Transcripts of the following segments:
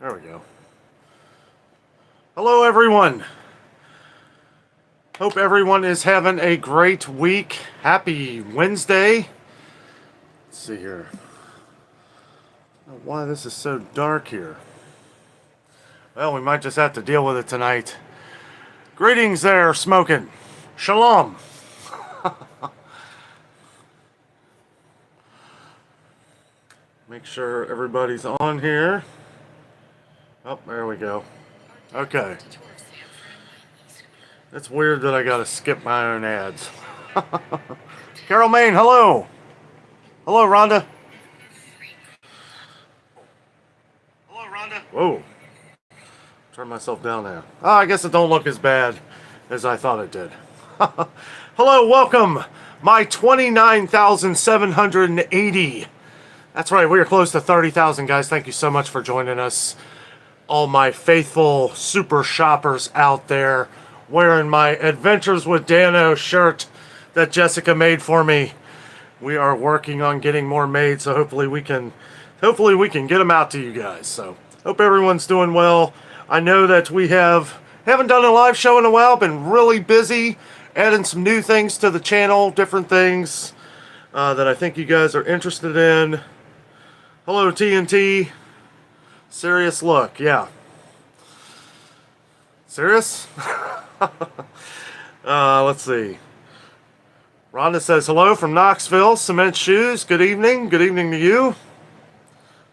There we go. Hello, everyone. Hope everyone is having a great week. Happy Wednesday. Let's see here. I don't know why this is so dark here. Well, we might just have to deal with it tonight. Greetings there, smoking. Shalom. Make sure everybody's on here. Oh, there we go. Okay. It's weird that I gotta skip my own ads. Carol Main, hello. Hello, Rhonda. Hello, Rhonda. Whoa. Turn myself down now. Oh, I guess it don't look as bad as I thought it did. Hello, welcome. My 29,780. That's right, we are close to 30,000, guys. Thank you so much for joining us. All my faithful super shoppers out there wearing my Adventures with Danno shirt that Jessica made for me. We are working on getting more made, so hopefully we can get them out to you guys. So hope everyone's doing well. I know that we haven't done a live show in a while. Been really busy adding some new things to the channel, different things that I think you guys are interested in. Hello, TNT. Serious look, yeah. Serious? Let's see. Rhonda says hello from Knoxville. Cement Shoes. Good evening. Good evening to you.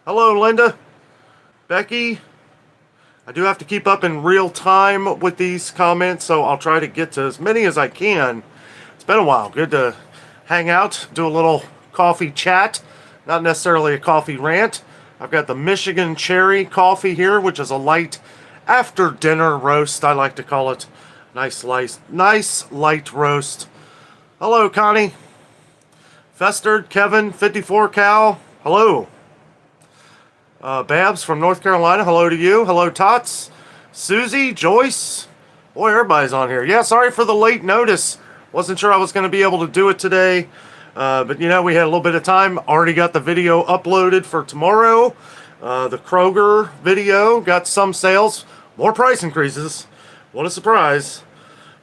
Hello, Linda. Becky. I do have to keep up in real time with these comments, so I'll try to get to as many as I can. It's been a while. Good to hang out, do a little coffee chat. Not necessarily a coffee rant. I've got the Michigan Cherry coffee here, which is a light after dinner roast, I like to call it. Nice light roast. Hello, Connie. Festered, Kevin, 54 Cal. Hello. Babs from North Carolina. Hello to you. Hello, Tots. Susie, Joyce. Boy, everybody's on here. Yeah, sorry for the late notice. Wasn't sure I was going to be able to do it today. But, you know, we had a little bit of time. Already got the video uploaded for tomorrow. The Kroger video got some sales. More price increases. What a surprise.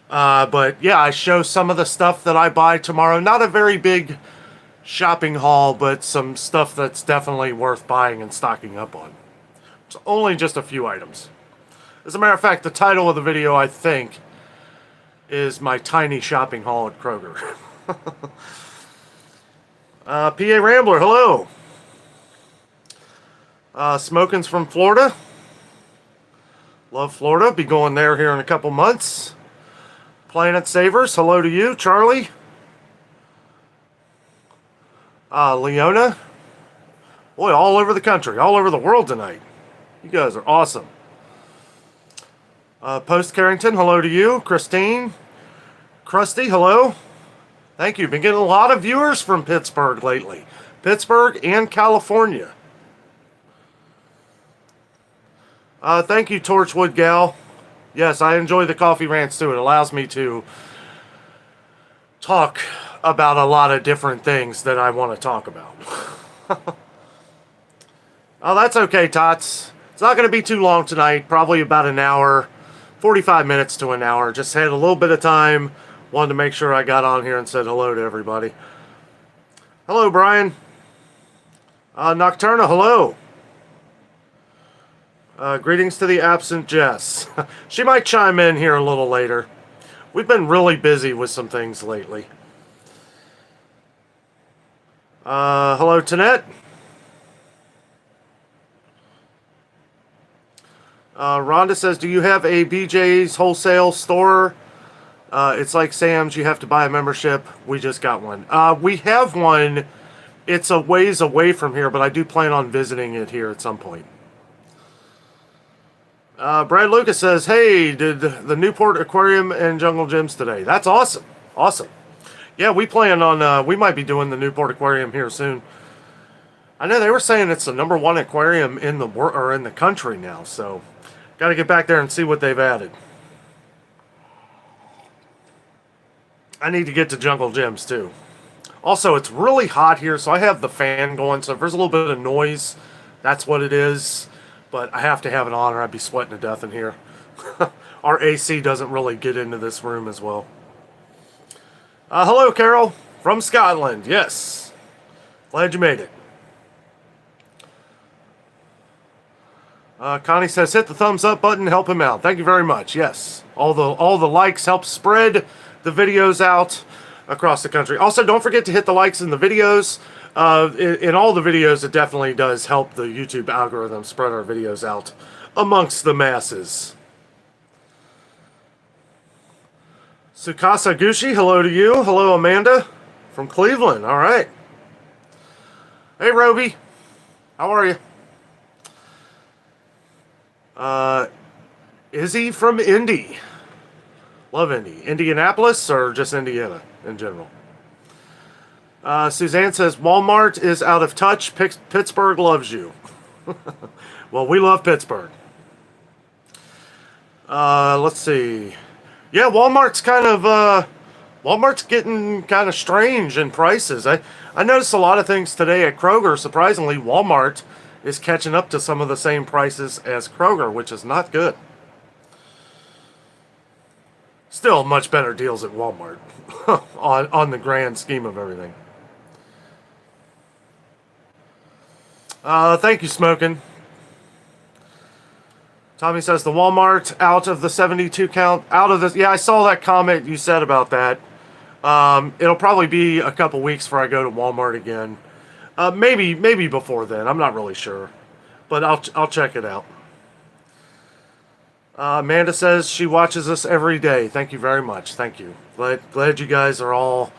But, yeah, I show some of the stuff that I buy tomorrow. Not a very big shopping haul, but some stuff that's definitely worth buying and stocking up on. It's only just a few items. As a matter of fact, the title of the video, I think, is my tiny shopping haul at Kroger. PA Rambler, hello. Smoking's from Florida. Love Florida. Be going there here in a couple months. Planet Savers, hello to you. Charlie. Leona. Boy, all over the country, all over the world tonight. You guys are awesome. Post Carrington, hello to you. Christine. Krusty, hello. Thank you. Been getting a lot of viewers from Pittsburgh lately. Pittsburgh and California. Thank you, Torchwood Gal. Yes, I enjoy the coffee rants too. It allows me to talk about a lot of different things that I want to talk about. Oh, that's okay, Tots. It's not going to be too long tonight. Probably about an hour, 45 minutes to an hour. Just had a little bit of time. Wanted to make sure I got on here and said hello to everybody. Hello, Brian. Nocturna, hello. Greetings to the absent Jess. She might chime in here a little later. We've been really busy with some things lately. Hello, Tanette. Rhonda says, do you have a BJ's wholesale store? It's like Sam's, you have to buy a membership. We just got one. We have one. It's a ways away from here, but I do plan on visiting it here at some point. Brad Lucas says, hey, did the Newport Aquarium and Jungle Gyms today. That's awesome. Awesome. Yeah, we plan on, we might be doing the Newport Aquarium here soon. I know they were saying it's the #1 aquarium in the or in the country now, so got to get back there and see what they've added. I need to get to Jungle Gyms too. Also, it's really hot here, so I have the fan going, so if there's a little bit of noise, that's what it is. but I have to have it on or I'd be sweating to death in here. Our AC doesn't really get into this room as well. Hello, Carol, from Scotland. Yes. Glad you made it. Connie says, hit the thumbs up button, help him out. Thank you very much. Yes. All the likes help spread the videos out across the country. Also, don't forget to hit the likes in the videos. In all the videos, it definitely does help the YouTube algorithm spread our videos out amongst the masses. Sukasa Gushi, hello to you. Hello, Amanda from Cleveland. All right. Hey, Roby. How are you? Izzy from Indy. Love Indy. Indianapolis or just Indiana in general? Suzanne says, Walmart is out of touch. Pittsburgh loves you. Well, we love Pittsburgh. Let's see. Yeah, Walmart's getting kind of strange in prices. I noticed a lot of things today at Kroger. Surprisingly, Walmart is catching up to some of the same prices as Kroger, which is not good. Still much better deals at Walmart on the grand scheme of everything. Thank you, Smokin'. Tommy says the Walmart out of the 72 count. Out of this. Yeah, I saw that comment you said about that. It'll probably be a couple weeks before I go to Walmart again. Maybe before then. I'm not really sure. But I'll check it out. Amanda says she watches us every day. Thank you very much. Thank you. Glad you guys are all...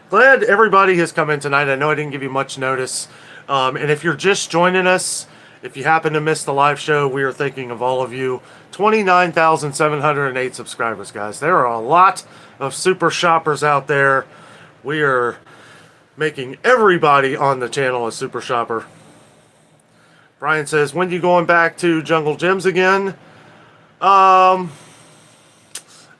Glad everybody has come in tonight. I know I didn't give you much notice. And if you're just joining us, if you happen to miss the live show, we are thinking of all of you. 29,708 subscribers, guys. There are a lot of super shoppers out there. We are making everybody on the channel a super shopper. Brian says, when are you going back to Jungle Gyms again? I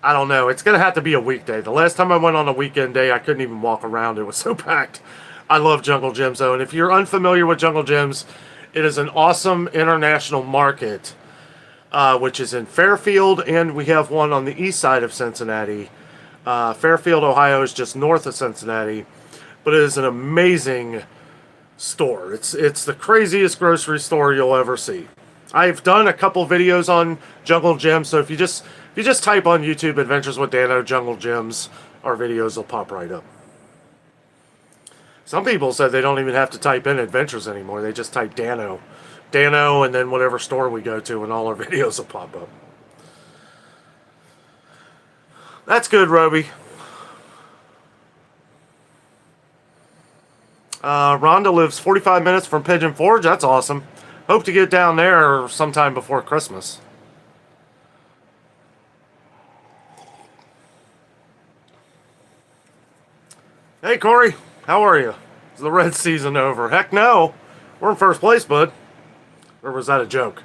don't know. It's going to have to be a weekday. The last time I went on a weekend day, I couldn't even walk around. It was so packed. I love Jungle Gyms, though. And if you're unfamiliar with Jungle Gyms, it is an awesome international market, which is in Fairfield, and we have one on the east side of Cincinnati. Fairfield, Ohio is just north of Cincinnati, but it is an amazing store. It's the craziest grocery store you'll ever see. I've done a couple videos on Jungle Gyms, so if you just type on YouTube Adventures with Danno Jungle Gyms, our videos will pop right up. Some people said they don't even have to type in Adventures anymore. They just type Danno, and then whatever store we go to, and all our videos will pop up. That's good, Roby. Rhonda lives 45 minutes from Pigeon Forge. That's awesome. Hope to get down there sometime before Christmas. Hey, Corey. How are you? Is the red season over? Heck no. We're in first place, bud. Or was that a joke?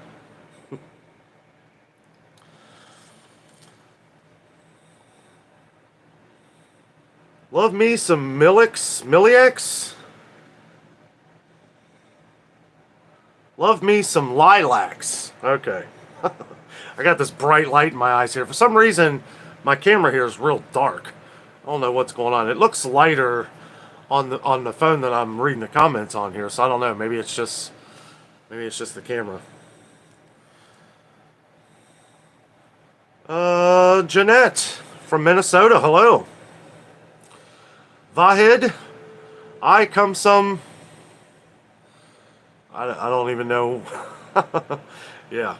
Love me some Miliacs. Love me some lilacs. Okay. I got this bright light in my eyes here. For some reason, my camera here is real dark. I don't know what's going on. It looks lighter on the phone that I'm reading the comments on here, so I don't know. Maybe it's just the camera. Jeanette from Minnesota. Hello. Vahid. I come some. I don't even know. Yeah.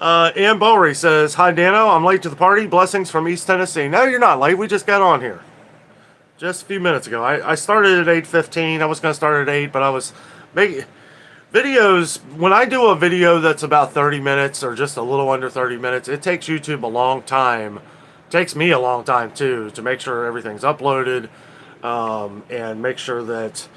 Ann Bowery says, hi, Danno. I'm late to the party. Blessings from East Tennessee. No, you're not late. We just got on here. Just a few minutes ago. I started at 8:15. I was going to start at 8, but I was making videos. When I do a video that's about 30 minutes or just a little under 30 minutes, it takes YouTube a long time. It takes me a long time, too, to make sure everything's uploaded and make sure that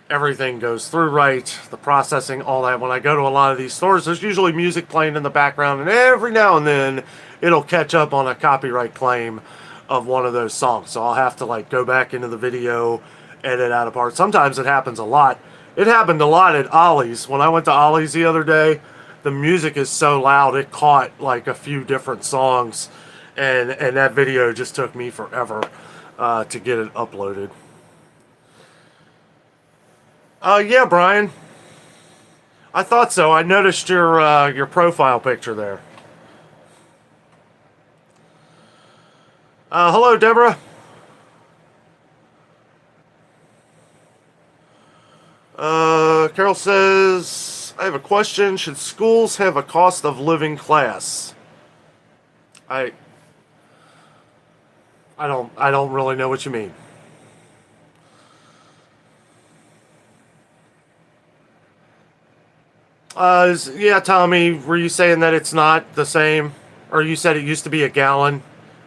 everything goes through right, the processing, all that. When I go to a lot of these stores, there's usually music playing in the background, and every now and then it'll catch up on a copyright claim of one of those songs. So I'll have to like go back into the video, edit out a part. Sometimes it happens a lot. It happened a lot at Ollie's. When I went to Ollie's the other day, the music is so loud it caught like a few different songs, and that video just took me forever to get it uploaded. Yeah, Brian. I thought so. I noticed your profile picture there. Hello, Deborah. Carol says, I have a question. Should schools have a cost of living class? I don't really know what you mean. Yeah, Tommy, were you saying that it's not the same? Or you said it used to be a gallon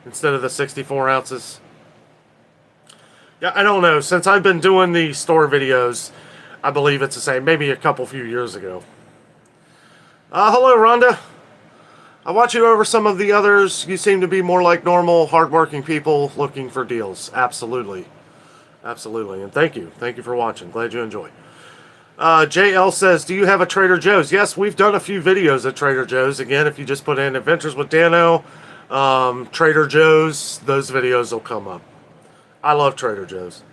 instead of the 64 ounces? Yeah, I don't know. Since I've been doing the store videos, I believe it's the same. Maybe a few years ago. Hello, Rhonda. I watch you over some of the others. You seem to be more like normal, hardworking people looking for deals. Absolutely. Absolutely. And thank you. Thank you for watching. Glad you enjoy. JL says, do you have a Trader Joe's? Yes, we've done a few videos at Trader Joe's. Again, if you just put in Adventures with Danno, Trader Joe's, those videos will come up. I love Trader Joe's.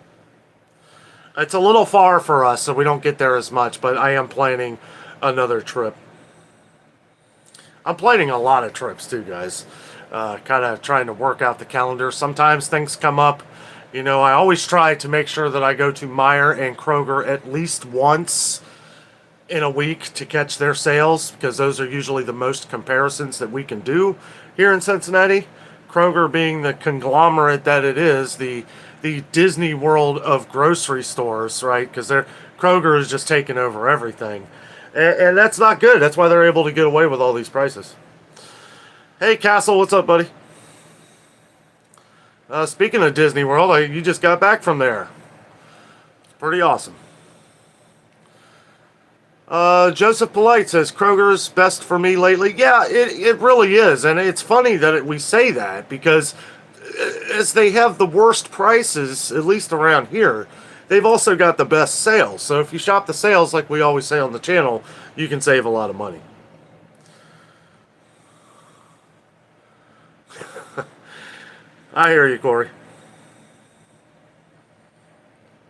It's a little far for us, so we don't get there as much, but I am planning another trip. I'm planning a lot of trips too, guys. Kind of trying to work out the calendar. Sometimes things come up. You know, I always try to make sure that I go to Meijer and Kroger at least once in a week to catch their sales, because those are usually the most comparisons that we can do here in Cincinnati. Kroger being the conglomerate that it is, the Disney World of grocery stores, right? Because Kroger is just taking over everything. And that's not good. That's why they're able to get away with all these prices. Hey, Castle, what's up, buddy? Speaking of Disney World, you just got back from there. Pretty awesome. Joseph Polite says, Kroger's best for me lately. Yeah, it really is. And it's funny that we say that, because as they have the worst prices, at least around here, they've also got the best sales. So if you shop the sales, like we always say on the channel, you can save a lot of money. I hear you, Corey.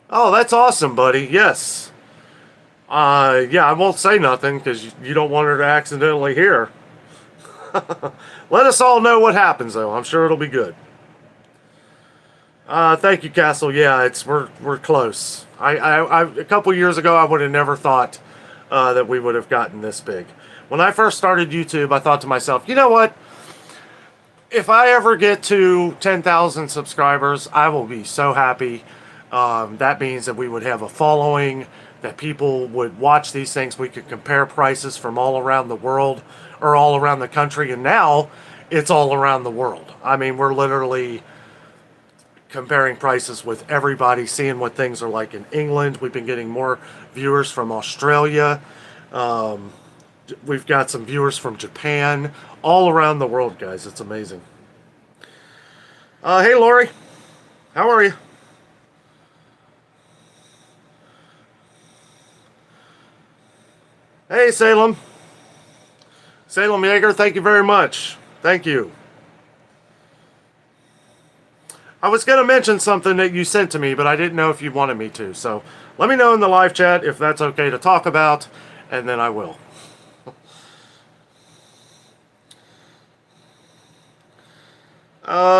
Oh, that's awesome, buddy. Yes. Yeah, I won't say nothing because you don't want her to accidentally hear. Let us all know what happens, though. I'm sure it'll be good. Thank you, Castle. Yeah, we're close. A couple years ago, I would have never thought that we would have gotten this big. When I first started YouTube, I thought to myself, you know what? If I ever get to 10,000 subscribers, I will be so happy. That means that we would have a following, that people would watch these things. We could compare prices from all around the world or all around the country. And now it's all around the world. I mean, we're literally comparing prices with everybody, seeing what things are like in England. We've been getting more viewers from Australia. We've got some viewers from Japan, all around the world, guys. It's amazing. Hey, Lori. How are you? Hey, Salem. Salem Yeager, thank you very much. Thank you. I was going to mention something that you sent to me, but I didn't know if you wanted me to. So let me know in the live chat if that's okay to talk about, and then I will.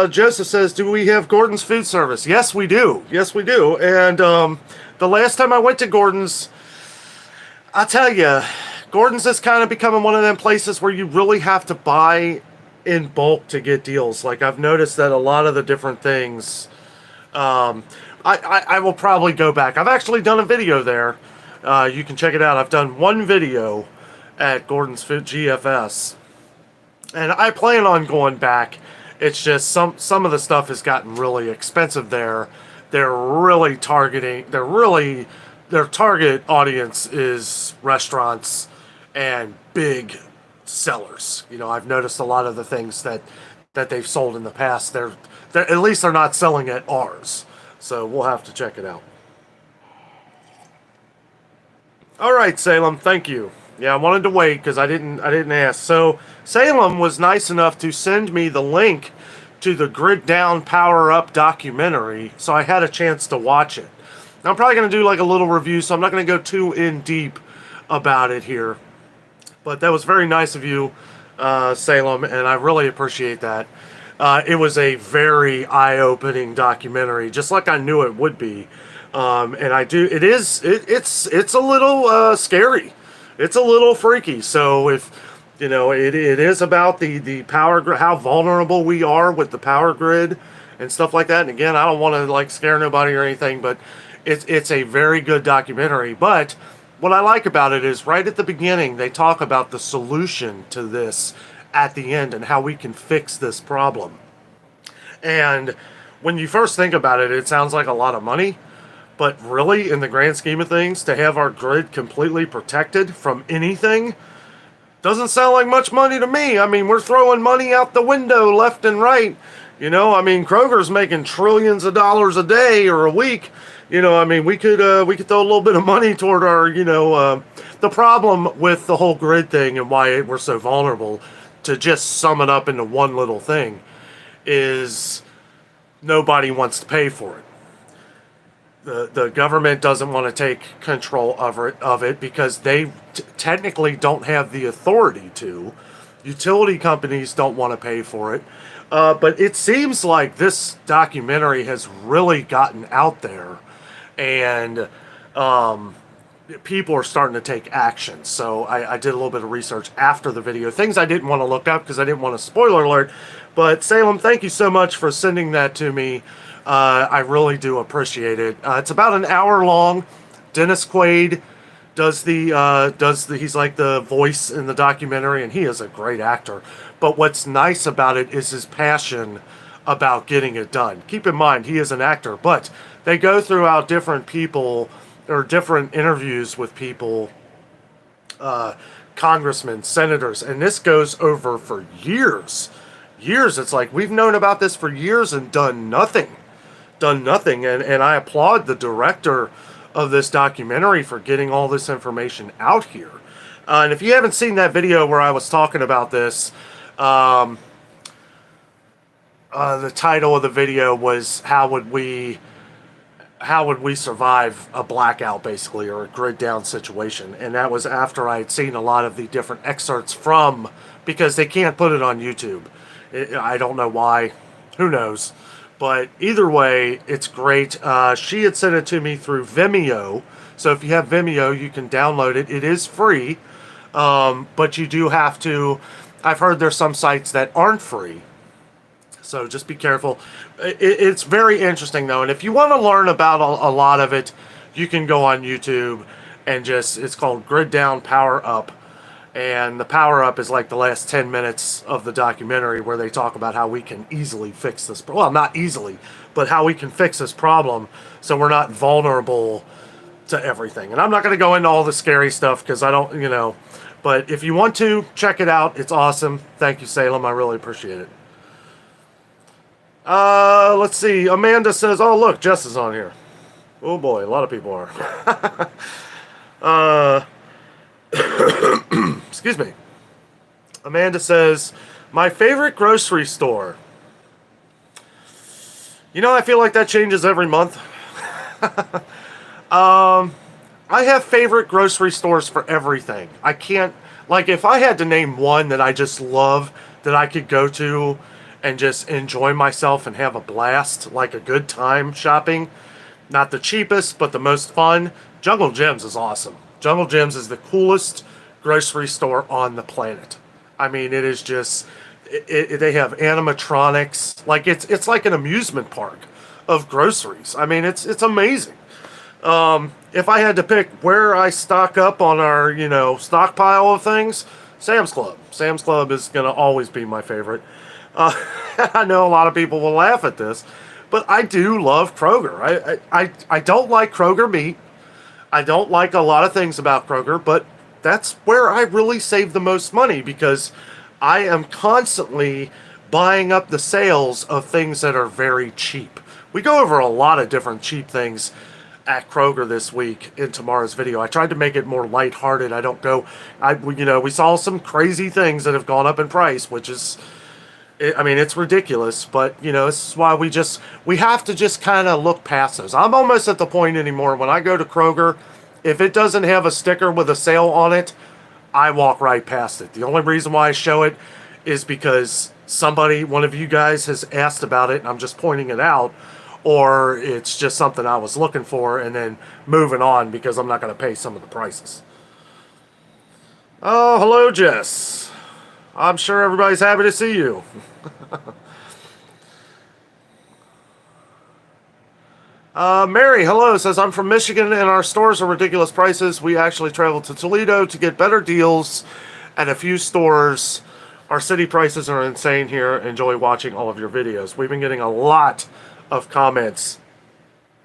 Joseph says, do we have Gordon's food service? Yes, we do. Yes, we do. And the last time I went to Gordon's, I'll tell you, Gordon's is kind of becoming one of them places where you really have to buy in bulk to get deals. Like, I've noticed that a lot of the different things, I will probably go back. I've actually done a video there. You can check it out. I've done one video at Gordon's Food GFS. And I plan on going back. It's just some of the stuff has gotten really expensive there. They're really targeting, their target audience is restaurants and big sellers. You know, I've noticed a lot of the things that they've sold in the past, they're at least they're not selling at ours. So we'll have to check it out. All right, Salem, thank you. Yeah, I wanted to wait because I didn't ask. So Salem was nice enough to send me the link to the Grid Down Power Up documentary, so I had a chance to watch it. Now, I'm probably going to do like a little review, so I'm not going to go too in deep about it here. But that was very nice of you, Salem, and I really appreciate that. It was a very eye-opening documentary, just like I knew it would be. And I do. It's a little scary. It's a little freaky. So if it is about the power grid, how vulnerable we are with the power grid and stuff like that. And again, I don't want to like scare nobody or anything, but it's a very good documentary. But what I like about it is right at the beginning they talk about the solution to this at the end and how we can fix this problem. And when you first think about it, it sounds like a lot of money. But really, in the grand scheme of things, to have our grid completely protected from anything doesn't sound like much money to me. I mean, we're throwing money out the window left and right. I mean, Kroger's making trillions of dollars a day or a week. I mean, we could throw a little bit of money toward our, the problem with the whole grid thing and why we're so vulnerable, to just sum it up into one little thing, is nobody wants to pay for it. The government doesn't want to take control of it because they technically don't have the authority to. Utility companies don't want to pay for it. But it seems like this documentary has really gotten out there, and people are starting to take action. So I did a little bit of research after the video, things I didn't want to look up because I didn't want a spoiler alert. But Salem, thank you so much for sending that to me. I really do appreciate it. It's about an hour long. Dennis Quaid does he's like the voice in the documentary, and he is a great actor. But what's nice about it is his passion about getting it done. Keep in mind, he is an actor, but they go throughout different people or different interviews with people, congressmen, senators, and this goes over for years. It's like we've known about this for years and done nothing. And I applaud the director of this documentary for getting all this information out here. And if you haven't seen that video where I was talking about this, the title of the video was how would we survive a blackout, basically, or a grid down situation. And that was after I had seen a lot of the different excerpts because they can't put it on YouTube. I don't know why. Who knows? But either way, it's great. She had sent it to me through Vimeo. So if you have Vimeo, you can download it. It is free. But you do have to... I've heard there's some sites that aren't free. So just be careful. It's very interesting, though. And if you want to learn about a lot of it, you can go on YouTube and it's called Grid Down Power Up. And the power up is like the last 10 minutes of the documentary where they talk about how we can easily fix this. Well, not easily, but how we can fix this problem so we're not vulnerable to everything. And I'm not going to go into all the scary stuff because I don't, but if you want to, check it out. It's awesome. Thank you, Salem. I really appreciate it. Let's see. Amanda says, oh, look, Jess is on here. Oh, boy. A lot of people are. Excuse me. Amanda says, my favorite grocery store. I feel like that changes every month. I have favorite grocery stores for everything. I can't, like, if I had to name one that I just love, that I could go to and just enjoy myself and have a blast, like a good time shopping, not the cheapest, but the most fun, Jungle Jim's is awesome. Jungle Jim's is the coolest grocery store on the planet. I mean, it is just, they have animatronics. Like, it's like an amusement park of groceries. I mean, it's amazing. If I had to pick where I stock up on our, stockpile of things, Sam's Club. Sam's Club is going to always be my favorite. I know a lot of people will laugh at this, but I do love Kroger. I don't like Kroger meat. I don't like a lot of things about Kroger, but that's where I really save the most money because I am constantly buying up the sales of things that are very cheap. We go over a lot of different cheap things at Kroger this week in tomorrow's video. I tried to make it more lighthearted. I don't go, we saw some crazy things that have gone up in price, which is, I mean, it's ridiculous, but this is why we have to just kind of look past those. I'm almost at the point anymore when I go to Kroger, if it doesn't have a sticker with a sale on it, I walk right past it. The only reason why I show it is because one of you guys has asked about it and I'm just pointing it out, or it's just something I was looking for and then moving on because I'm not going to pay some of the prices. Oh, hello, Jess. I'm sure everybody's happy to see you. Mary, hello, says, I'm from Michigan and our stores are ridiculous prices. We actually traveled to Toledo to get better deals at a few stores. Our city prices are insane here. Enjoy watching all of your videos. We've been getting a lot of comments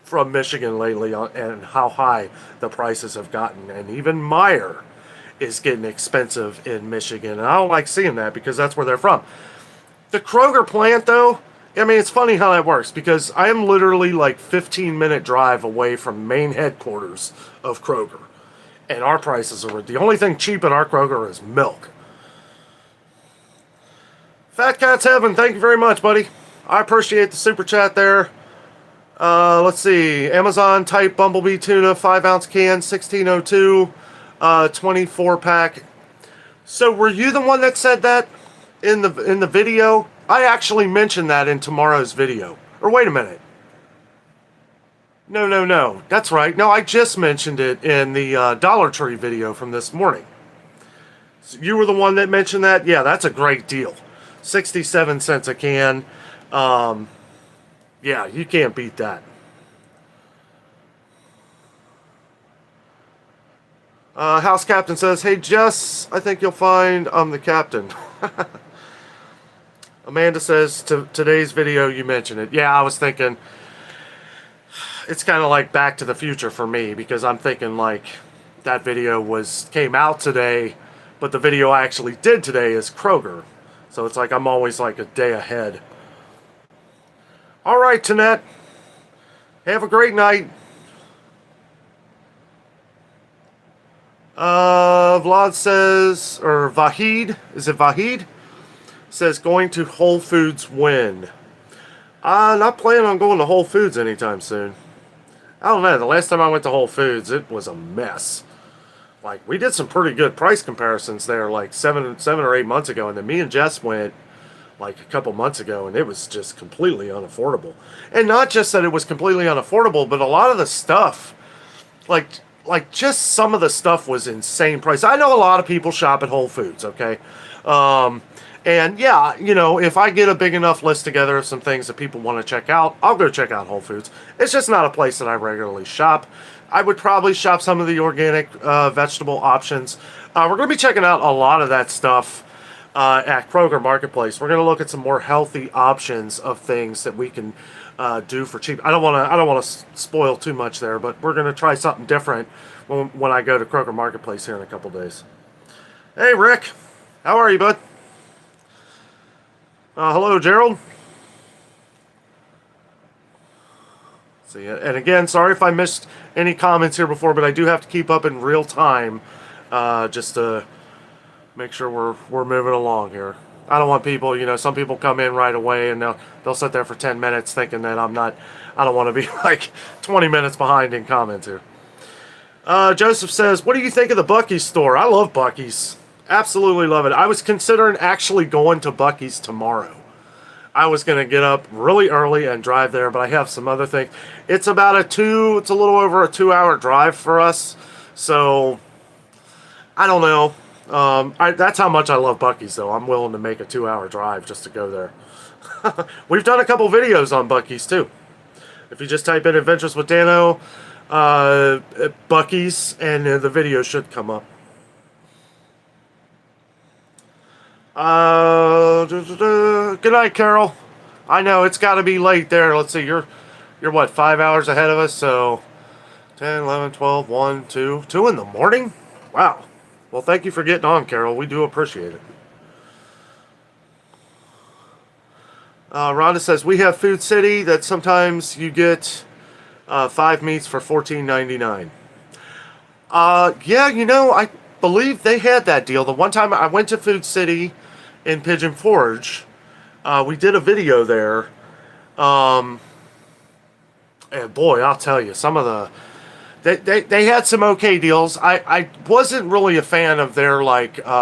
from Michigan lately on how high the prices have gotten. And even Meijer is getting expensive in Michigan. And I don't like seeing that because that's where they're from. The Kroger plant, though, I mean, it's funny how that works because I am literally like 15-minute drive away from main headquarters of Kroger. And our prices are, the only thing cheap in our Kroger is milk. Fat Cat's Heaven, thank you very much, buddy. I appreciate the super chat there. Let's see. Amazon type Bumblebee tuna, 5-ounce can, 1602, 24-pack. So were you the one that said that in the video? I actually mentioned that in tomorrow's video. Or wait a minute. No. That's right. No, I just mentioned it in the Dollar Tree video from this morning. So you were the one that mentioned that? Yeah, that's a great deal. 67 cents a can. Yeah, you can't beat that. House Captain says, hey, Jess, I think you'll find I'm the captain. Amanda says, today's video, you mentioned it. Yeah, I was thinking, it's kind of like Back to the Future for me, because I'm thinking like that video came out today, but the video I actually did today is Kroger. So it's like I'm always like a day ahead. All right, Tanette. Have a great night. Vlad says, or Vahid, is it Vahid? Says, going to Whole Foods when? I'm not planning on going to Whole Foods anytime soon. I don't know. The last time I went to Whole Foods, it was a mess. Like, we did some pretty good price comparisons there, like seven or 8 months ago, and then me and Jess went like a couple months ago, and it was just completely unaffordable. And not just that it was completely unaffordable, but a lot of the stuff, like just some of the stuff was insane price. I know a lot of people shop at Whole Foods, okay? And yeah, if I get a big enough list together of some things that people want to check out, I'll go check out Whole Foods. It's just not a place that I regularly shop. I would probably shop some of the organic vegetable options. We're going to be checking out a lot of that stuff at Kroger Marketplace. We're going to look at some more healthy options of things that we can do for cheap. I don't want to spoil too much there, but we're going to try something different when I go to Kroger Marketplace here in a couple days. Hey, Rick. How are you, bud? Hello, Gerald. See, and again, sorry if I missed any comments here before, but I do have to keep up in real time just to make sure we're moving along here. I don't want people, some people come in right away and they'll sit there for 10 minutes thinking that I don't want to be like 20 minutes behind in comments here. Joseph says, what do you think of the Buc-ee's store? I love Buc-ee's. Absolutely love it. I was considering actually going to Buc-ee's tomorrow. I was going to get up really early and drive there, but I have some other things. It's about it's a little over a 2-hour drive for us. So, I don't know. That's how much I love Buc-ee's, though. I'm willing to make a 2-hour drive just to go there. We've done a couple videos on Buc-ee's, too. If you just type in Adventures with Danno, Buc-ee's, and the video should come up. Good night, Carol. I know it's got to be late there. Let's see, you're what, 5 hours ahead of us? So 10, 11, 12, 1, 2 in the morning? Wow. Well, thank you for getting on, Carol. We do appreciate it. Rhonda says, we have Food City that sometimes you get 5 meats for $14.99. Yeah, I believe they had that deal. The one time I went to Food City in Pigeon Forge, we did a video there. And boy, I'll tell you, some of the they had some okay deals. I wasn't really a fan of their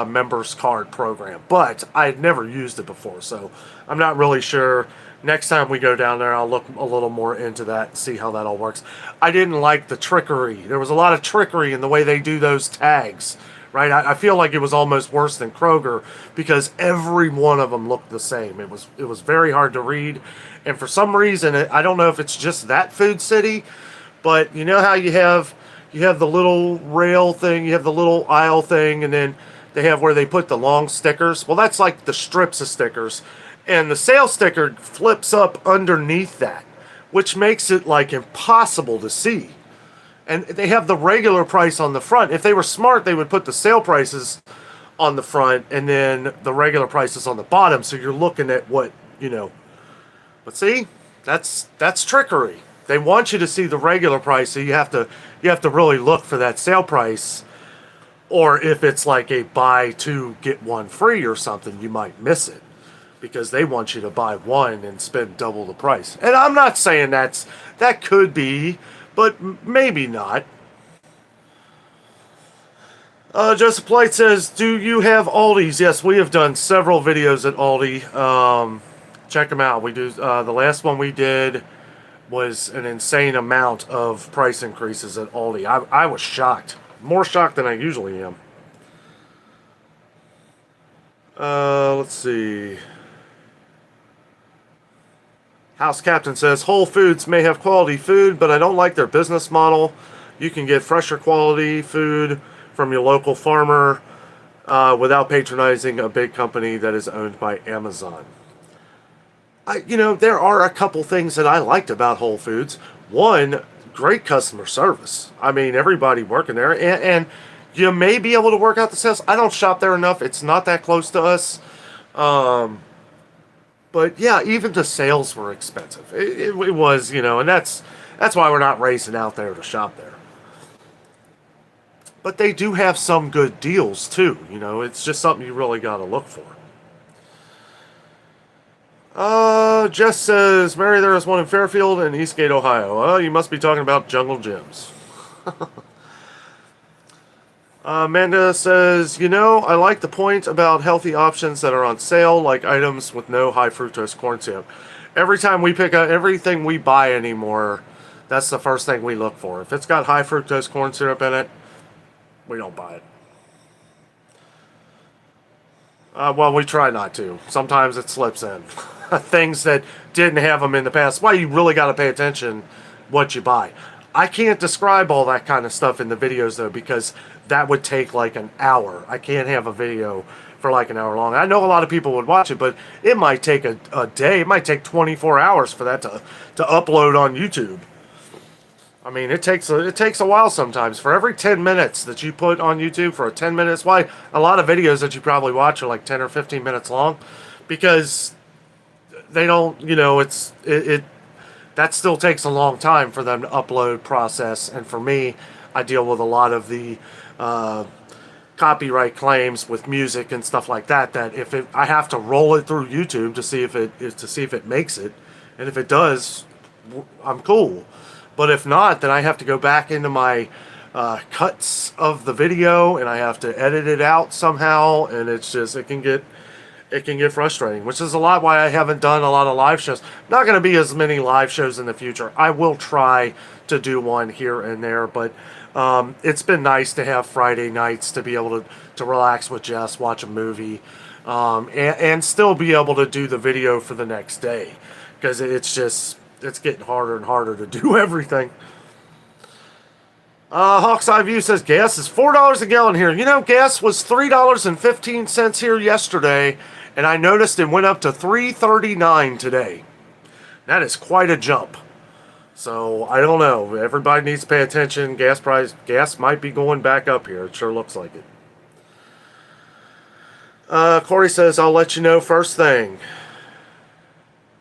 members card program, but I had never used it before, so I'm not really sure. Next time we go down there, I'll look a little more into that and see how that all works. I didn't like the trickery. There was a lot of trickery in the way they do those tags, right? I feel like it was almost worse than Kroger because every one of them looked the same. It was very hard to read, and for some reason, I don't know if it's just that Food City, but you know how you have the little rail thing, you have the little aisle thing, and then they have where they put the long stickers. Well, that's like the strips of stickers. And the sales sticker flips up underneath that, which makes it impossible to see. And they have the regular price on the front. If they were smart, they would put the sale prices on the front and then the regular prices on the bottom, so you're looking at what. But see, that's trickery. They want you to see the regular price, so you have to really look for that sale price. Or if it's like a buy two get one free or something, you might miss it, because they want you to buy one and spend double the price. And I'm not saying that could be, but maybe not. Joseph Plight says, do you have Aldi's? Yes, we have done several videos at Aldi. Check them out. We do. The last one we did was an insane amount of price increases at Aldi. I was shocked. More shocked than I usually am. Let's see. House Captain says, Whole Foods may have quality food, but I don't like their business model. You can get fresher quality food from your local farmer without patronizing a big company that is owned by Amazon. There are a couple things that I liked about Whole Foods. One, great customer service. I mean, everybody working there, and you may be able to work out the sales. I don't shop there enough. It's not that close to us. But yeah, even the sales were expensive. It was, and that's why we're not racing out there to shop there. But they do have some good deals too. It's just something you really got to look for. Jess says, Mary, there is one in Fairfield and Eastgate, Ohio. Oh, you must be talking about Jungle Gyms. Amanda says, I like the point about healthy options that are on sale, like items with no high fructose corn syrup. Every time we pick up everything we buy anymore, that's the first thing we look for. If it's got high fructose corn syrup in it, we don't buy it. Well, we try not to. Sometimes it slips in. Things that didn't have them in the past. Why you really got to pay attention what you buy. I can't describe all that kind of stuff in the videos, though, because that would take an hour. I can't have a video for an hour long. I know a lot of people would watch it, but it might take a day. It might take 24 hours for that to upload on YouTube. I mean, it takes a while sometimes. For every 10 minutes that you put on YouTube for a 10 minutes, why a lot of videos that you probably watch are 10 or 15 minutes long, because they don't, that still takes a long time for them to upload, process, and for me, I deal with a lot of the copyright claims with music and stuff like that. That I have to roll it through YouTube to see if it makes it, and if it does, I'm cool. But if not, then I have to go back into my cuts of the video and I have to edit it out somehow, and it's just it can get frustrating, which is a lot why I haven't done a lot of live shows. Not going to be as many live shows in the future. I will try to do one here and there, but it's been nice to have Friday nights to be able to relax with Jess, watch a movie, and still be able to do the video for the next day, because it's getting harder and harder to do everything. Hawk's Eye View says gas is $4 a gallon here. Gas was $3.15 here yesterday, and I noticed it went up to $3.39 today. That is quite a jump. So I don't know. Everybody needs to pay attention. Gas might be going back up here. It sure looks like it. Corey says, I'll let you know first thing.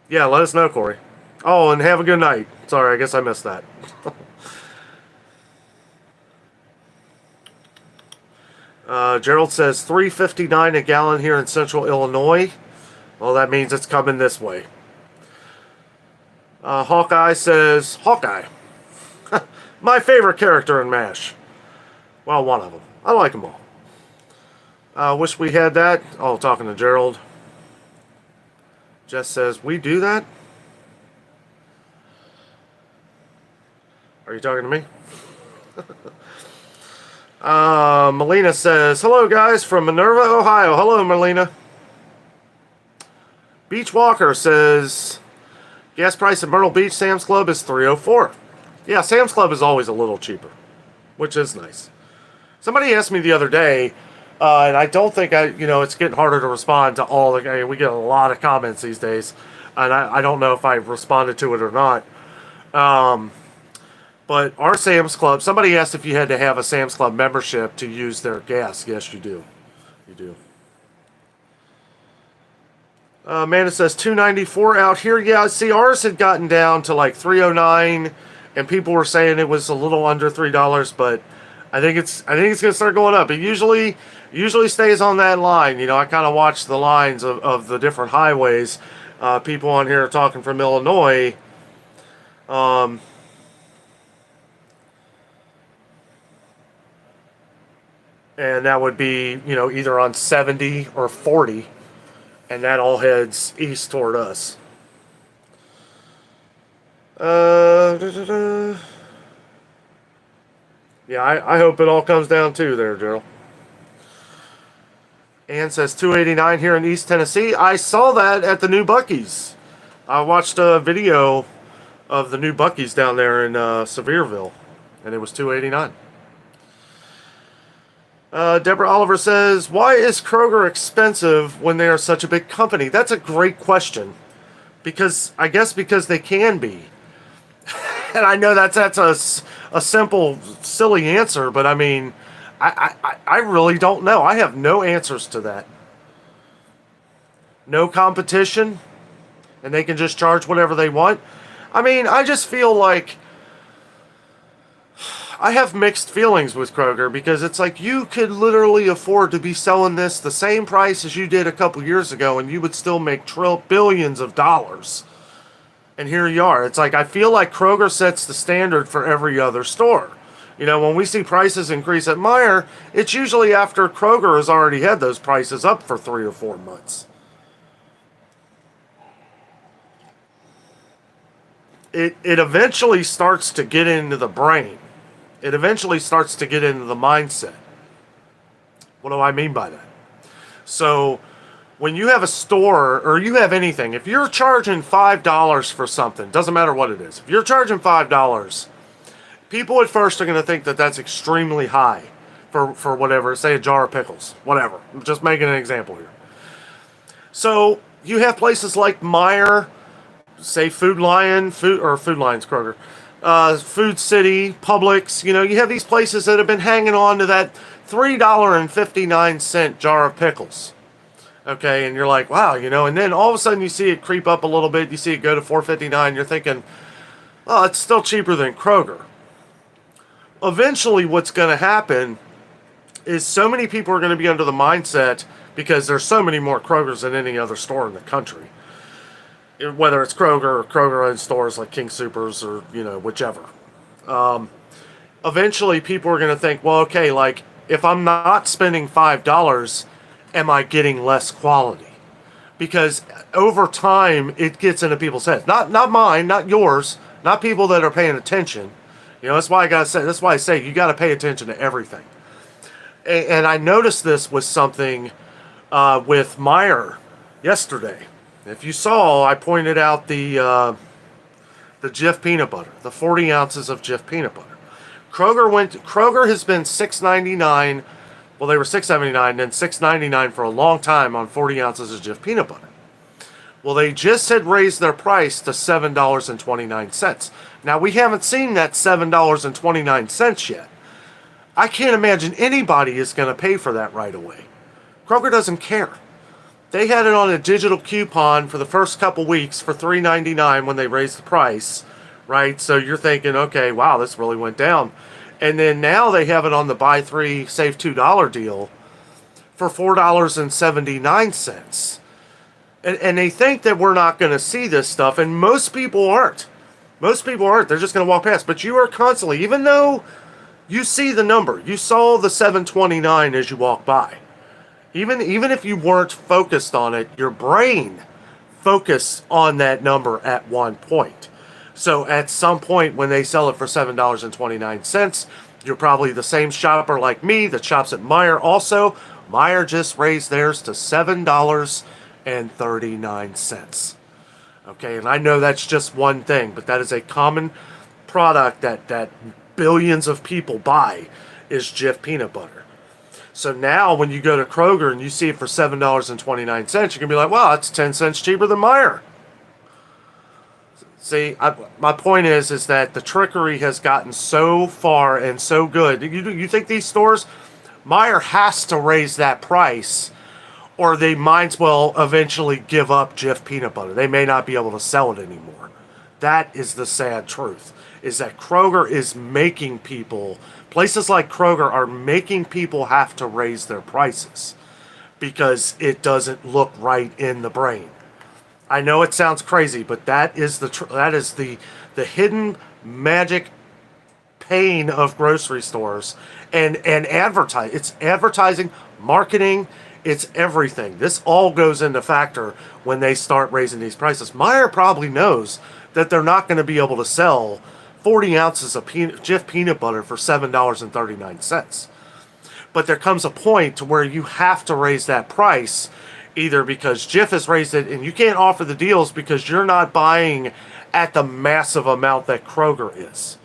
Yeah, let us know, Corey. Oh, and have a good night. Sorry, I guess I missed that. Gerald says $3.59 a gallon here in central Illinois. Well, that means it's coming this way. Hawkeye says, Hawkeye. My favorite character in MASH. Well, one of them. I like them all. Wish we had that. Oh, talking to Gerald. Jess says, we do that? Are you talking to me? Melina says, hello guys from Minerva, Ohio. Hello, Melina. Beach Walker says, gas price at Myrtle Beach Sam's Club is $3.04. Yeah, Sam's Club is always a little cheaper, which is nice. Somebody asked me the other day, and I don't think it's getting harder to respond to all the, we get a lot of comments these days, and I don't know if I responded to it or not. But our Sam's Club, somebody asked if you had to have a Sam's Club membership to use their gas. Yes, you do. You do. Amanda says $2.94 out here. Yeah, see, ours had gotten down to like $3.09, and people were saying it was a little under $3, but I think it's going to start going up. It usually stays on that line. You know, I kind of watch the lines of the different highways. People on here are talking from Illinois. And that would be, either on 70 or 40. And that all heads east toward us. Yeah, I hope it all comes down too there, Gerald. Ann says $2.89 here in East Tennessee. I saw that at the new Buc-ee's. I watched a video of the new Buc-ee's down there in Sevierville. And it was $2.89. Deborah Oliver says, why is Kroger expensive when they are such a big company? That's a great question. I guess because they can be. And I know that's a simple, silly answer, but I mean, I really don't know. I have no answers to that. No competition, and they can just charge whatever they want. I mean, I just feel like I have mixed feelings with Kroger because it's like you could literally afford to be selling this the same price as you did a couple years ago and you would still make billions of dollars. And here you are. It's like I feel like Kroger sets the standard for every other store. You know, when we see prices increase at Meijer, it's usually after Kroger has already had those prices up for 3 or 4 months. It eventually starts to get into the brain. It eventually starts to get into the mindset. What do I mean by that? So when you have a store or you have anything, if you're charging $5 for something, doesn't matter what it is. If you're charging $5, people at first are going to think that that's extremely high for whatever, say a jar of pickles, whatever. I'm just making an example here. So you have places like Meijer, say Food Lion's Kroger. Food City, Publix, you have these places that have been hanging on to that $3.59 jar of pickles. Okay, and you're like, wow, and then all of a sudden you see it creep up a little bit, you see it go to $4.59, you're thinking, oh, it's still cheaper than Kroger. Eventually what's going to happen is so many people are going to be under the mindset, because there's so many more Krogers than any other store in the country. Whether it's Kroger or Kroger-owned stores like King Soopers or, whichever. Eventually, people are going to think, well, okay, like, if I'm not spending $5, am I getting less quality? Because over time, it gets into people's heads. Not mine, not yours, not people that are paying attention. That's why I say you got to pay attention to everything. And I noticed this with something with Meijer yesterday. If you saw, I pointed out the Jif peanut butter, the 40 ounces of Jif peanut butter. Kroger has been $6.99. Well, they were $6.79, then $6.99 for a long time on 40 ounces of Jif peanut butter. Well, they just had raised their price to $7.29. Now, we haven't seen that $7.29 yet. I can't imagine anybody is going to pay for that right away. Kroger doesn't care. They had it on a digital coupon for the first couple weeks for $3.99 when they raised the price, right? So you're thinking, okay, wow, this really went down. And then now they have it on the buy three, save $2 deal for $4.79. And they think that we're not going to see this stuff, and most people aren't. Most people aren't. They're just going to walk past. But you are constantly, even though you see the number, you saw the 729 as you walk by. Even if you weren't focused on it, your brain focused on that number at one point. So at some point when they sell it for $7.29, you're probably the same shopper like me that shops at Meijer also. Meijer just raised theirs to $7.39. Okay, and I know that's just one thing, but that is a common product that billions of people buy is Jif peanut butter. So now when you go to Kroger and you see it for $7.29, you're going to be like, wow, that's 10 cents cheaper than Meijer. See, my point is that the trickery has gotten so far and so good. You think these stores, Meijer has to raise that price, or they might as well eventually give up Jif peanut butter. They may not be able to sell it anymore. That is the sad truth, is that Kroger is making people, places like Kroger are making people have to raise their prices because it doesn't look right in the brain. I know it sounds crazy, but that is the hidden magic pain of grocery stores and advertise. It's advertising, marketing, it's everything. This all goes into factor when they start raising these prices. Meijer probably knows that they're not going to be able to sell 40 ounces of Jif peanut butter for $7.39. But there comes a point to where you have to raise that price, either because Jif has raised it and you can't offer the deals because you're not buying at the massive amount that Kroger is.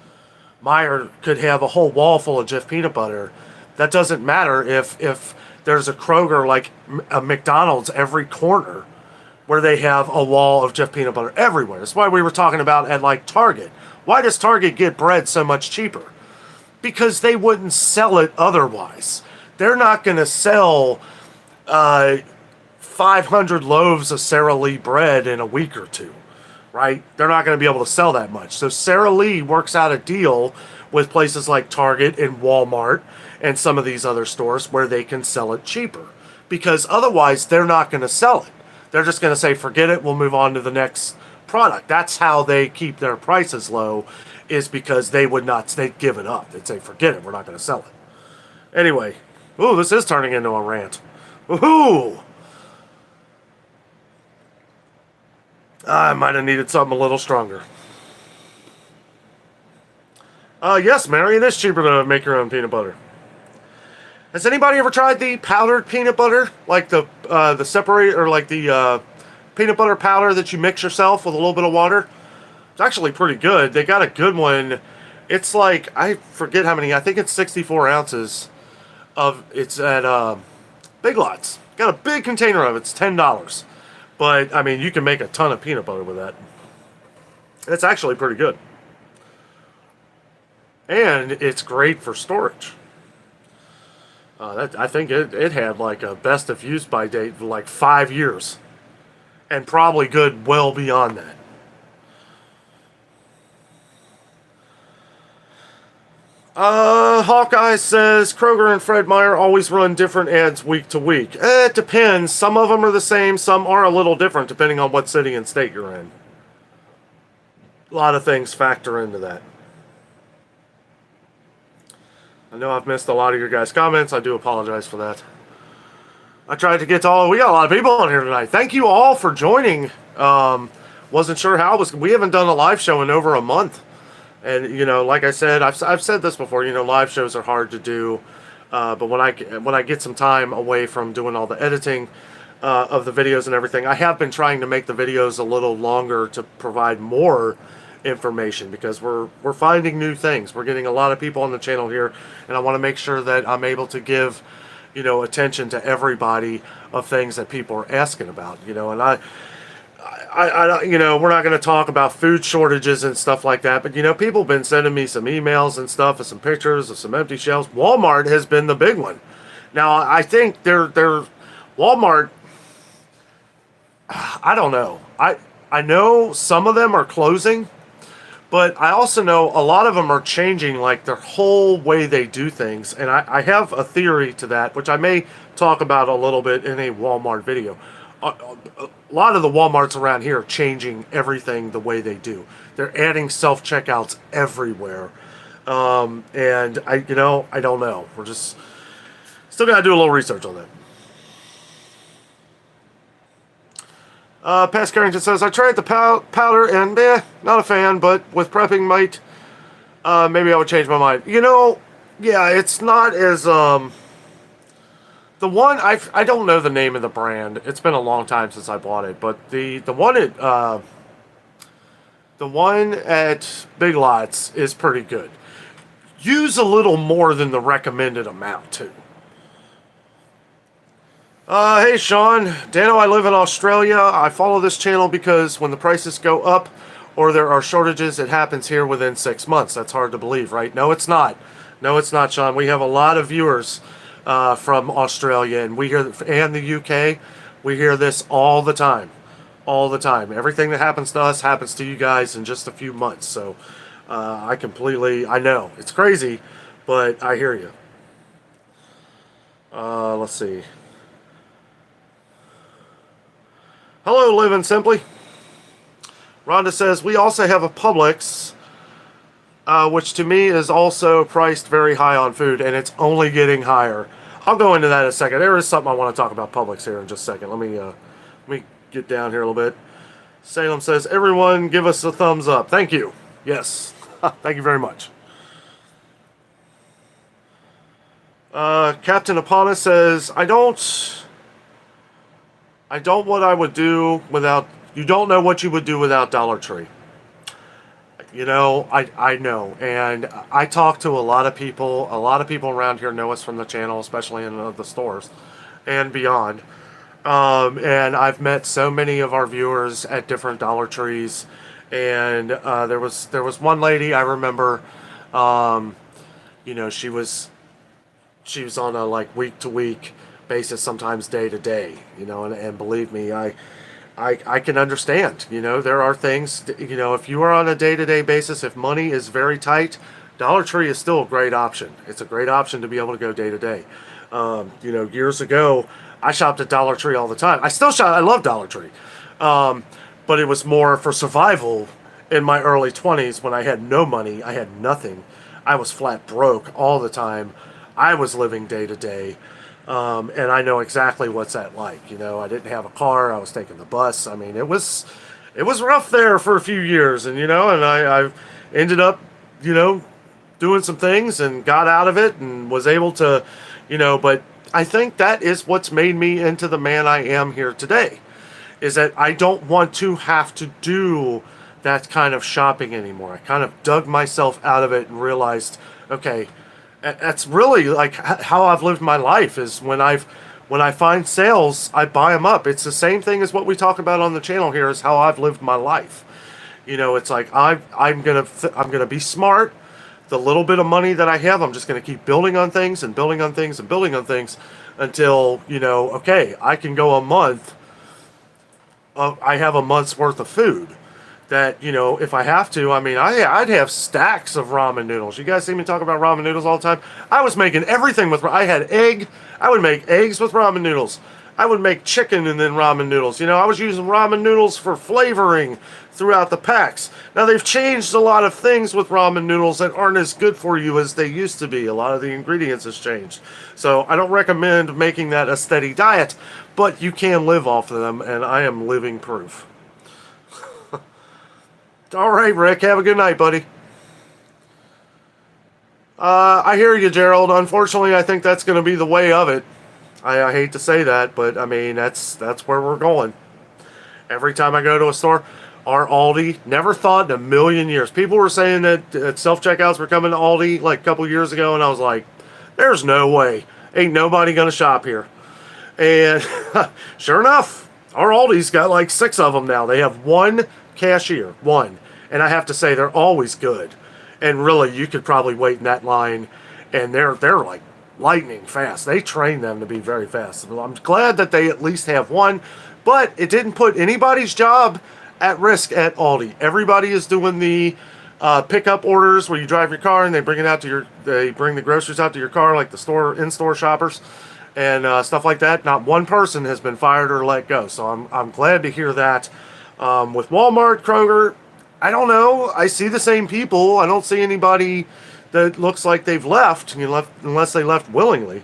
Meijer could have a whole wall full of Jif peanut butter. That doesn't matter if there's a Kroger like a McDonald's every corner where they have a wall of Jif peanut butter everywhere. That's why we were talking about at like Target. Why does Target get bread so much cheaper? Because they wouldn't sell it otherwise. They're not going to sell 500 loaves of Sara Lee bread in a week or two, right? They're not going to be able to sell that much. So Sara Lee works out a deal with places like Target and Walmart and some of these other stores where they can sell it cheaper, because otherwise they're not going to sell it. They're just going to say, forget it, we'll move on to the next product. That's how they keep their prices low, is because they'd give it up. They'd say, forget it, we're not going to sell it. Anyway, ooh, this is turning into a rant. Woohoo! I might have needed something a little stronger. Yes, Mary, it is cheaper to make your own peanut butter. Has anybody ever tried the powdered peanut butter? Like the separated, or like the peanut butter powder that you mix yourself with a little bit of water? It's actually pretty good. They got a good one. It's like, I forget how many, I think it's 64 ounces of, it's at Big Lots. Got a big container of it. It's $10. But, I mean, you can make a ton of peanut butter with that. It's actually pretty good. And it's great for storage. I think it had like a best of use by date for like 5 years. And probably good well beyond that. Hawkeye says Kroger and Fred Meyer always run different ads week to week. It depends. Some of them are the same. Some are a little different depending on what city and state you're in. A lot of things factor into that. I know I've missed a lot of your guys' comments. I do apologize for that. I tried to get to all. We got a lot of people on here tonight. Thank you all for joining. Wasn't sure how it was. We haven't done a live show in over a month. And, you know, like I said, I've said this before, you know, live shows are hard to do. But when I get some time away from doing all the editing of the videos and everything, I have been trying to make the videos a little longer to provide more information, because we're finding new things. We're getting a lot of people on the channel here, and I want to make sure that I'm able to give, you know, attention to everybody of things that people are asking about, you know. And I you know, we're not going to talk about food shortages and stuff like that, but, you know, people have been sending me some emails and stuff and some pictures of some empty shelves. Walmart has been the big one. Now, I think they're Walmart, I don't know. I know some of them are closing, But I also know a lot of them are changing like their whole way they do things. And I have a theory to that, which I may talk about a little bit in a Walmart video. A lot of the Walmarts around here are changing everything the way they do. They're adding self-checkouts everywhere. And I don't know. We're just still got to do a little research on that. Past Carrington says, I tried the powder and not a fan, but with prepping might, maybe I would change my mind. Yeah, it's not as, the one, I don't know the name of the brand. It's been a long time since I bought it, but the one at Big Lots is pretty good. Use a little more than the recommended amount, too. Hey Sean, Danno, I live in Australia. I follow this channel because when the prices go up or there are shortages, it happens here within 6 months. That's hard to believe, right? No, it's not. No, it's not, Sean. We have a lot of viewers from Australia, and and the UK. We hear this all the time. All the time. Everything that happens to us happens to you guys in just a few months. So I know. It's crazy, but I hear you. Let's see. Hello, Living Simply. Rhonda says, we also have a Publix, which to me is also priced very high on food, and it's only getting higher. I'll go into that in a second. There is something I want to talk about Publix here in just a second. Let me get down here a little bit. Salem says, everyone give us a thumbs up. Thank you. Yes. Thank you very much. Captain Apana says, I don't what I would do without, you don't know what you would do without Dollar Tree. I know, and I talk to a lot of people around here know us from the channel, especially in the stores and beyond. And I've met so many of our viewers at different Dollar Trees, and there was one lady I remember, she was on a like week to week basis, sometimes day to day, and believe me, I can understand. There are things, if you are on a day-to-day basis, if money is very tight, Dollar Tree is still a great option. It's a great option to be able to go day to day. Years ago, I shopped at Dollar Tree all the time. I still shop. I love Dollar Tree. But it was more for survival in my early 20s when I had no money. I had nothing. I was flat broke all the time. I was living day to day. And I know exactly what's that like. I didn't have a car. I was taking the bus. I mean, it was rough there for a few years, and I ended up, doing some things and got out of it and was able to, but I think that is what's made me into the man I am here today, is that I don't want to have to do that kind of shopping anymore. I kind of dug myself out of it and realized, okay, that's really like how I've lived my life, is when I find sales, I buy them up. It's the same thing as what we talk about on the channel here, is how I've lived my life. It's like I'm gonna be smart. The little bit of money that I have, I'm just gonna keep building on things and building on things and building on things until okay, I can go a month. I have a month's worth of food. That, if I have to, I'd have stacks of ramen noodles. You guys see me talk about ramen noodles all the time? I was making everything with, I had egg. I would make eggs with ramen noodles. I would make chicken and then ramen noodles. I was using ramen noodles for flavoring throughout the packs. Now, they've changed a lot of things with ramen noodles that aren't as good for you as they used to be. A lot of the ingredients has changed. So I don't recommend making that a steady diet, but you can live off of them, and I am living proof. All right, Rick, have a good night, buddy. I hear you, Gerald. Unfortunately, I think that's going to be the way of it. I hate to say that, but that's where we're going. Every time I go to a store, our Aldi, never thought in a million years. People were saying that self-checkouts were coming to Aldi like a couple years ago, and I was like, there's no way. Ain't nobody going to shop here. And sure enough, our Aldi's got like 6 of them now. They have one cashier, one. And I have to say, they're always good. And really, you could probably wait in that line, and they're like lightning fast. They train them to be very fast. I'm glad that they at least have one, but it didn't put anybody's job at risk at Aldi. Everybody is doing the pickup orders where you drive your car and they bring the groceries out to your car, like the in-store shoppers and stuff like that. Not one person has been fired or let go. So I'm glad to hear that. With Walmart, Kroger, I don't know. I see the same people. I don't see anybody that looks like they've left, unless they left willingly.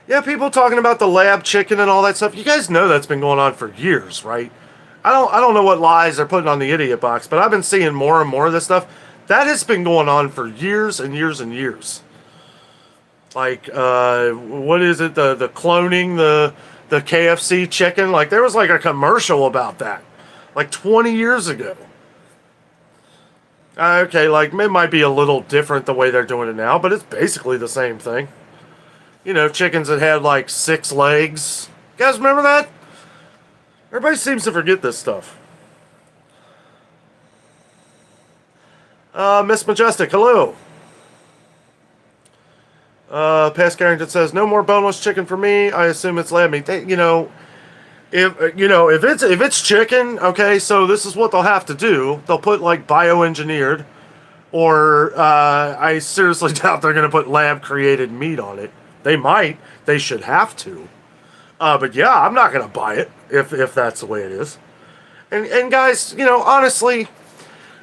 Yeah, people talking about the lab chicken and all that stuff. You guys know that's been going on for years, right? I don't know what lies they're putting on the idiot box, but I've been seeing more and more of this stuff. That has been going on for years and years and years. Like, what is it? The cloning the KFC chicken. Like, there was like a commercial about that, like 20 years ago. Okay, like it might be a little different the way they're doing it now, but it's basically the same thing. Chickens that had like 6 legs. You guys remember that? Everybody seems to forget this stuff. Miss Majestic, hello. Past Carrington says, no more boneless chicken for me. I assume it's lamb meat. If it's chicken, okay, so this is what they'll have to do. They'll put like bioengineered, or I seriously doubt they're going to put lab created meat on it. They might. They should have to. But yeah, I'm not going to buy it if that's the way it is. And guys, honestly,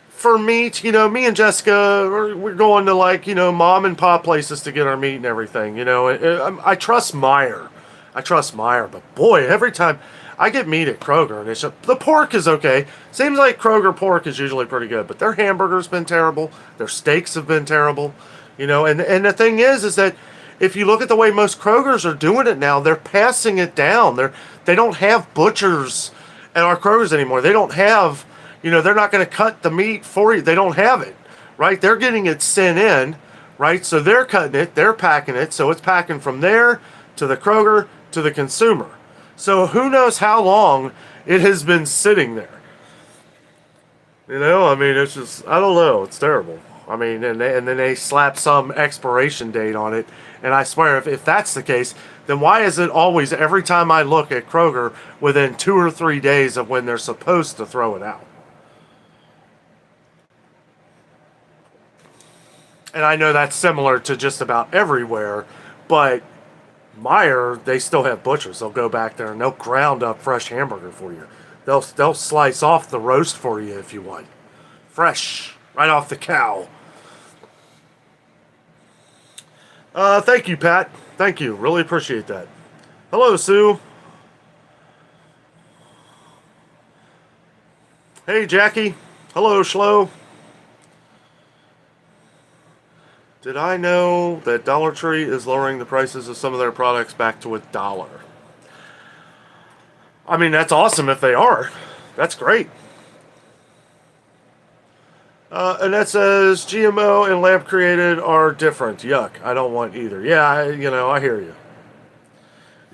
for meat, me and Jessica, we're going to like, mom and pop places to get our meat and everything. I trust Meijer. But boy, every time I get meat at Kroger, and the pork is okay. Seems like Kroger pork is usually pretty good, but their hamburger's been terrible. Their steaks have been terrible. And the thing is that if you look at the way most Krogers are doing it now, they're passing it down. They don't have butchers at our Krogers anymore. They don't have, they're not going to cut the meat for you. They don't have it, right? They're getting it sent in, right? So they're cutting it, they're packing it, so it's packing from there to the Kroger to the consumer. So who knows how long it has been sitting there. It's just, I don't know. It's terrible. And then they slap some expiration date on it. And I swear, if that's the case, then why is it always, every time I look at Kroger, within 2 or 3 days of when they're supposed to throw it out? And I know that's similar to just about everywhere, but Meijer, they still have butchers. They'll go back there and they'll ground up fresh hamburger for you. They'll slice off the roast for you if you want. Fresh, right off the cow. Thank you, Pat. Thank you. Really appreciate that. Hello, Sue. Hey, Jackie. Hello, Schlo. Did I know that Dollar Tree is lowering the prices of some of their products back to $1? That's awesome if they are. That's great. And that says GMO and lab created are different. Yuck. I don't want either. Yeah, I hear you.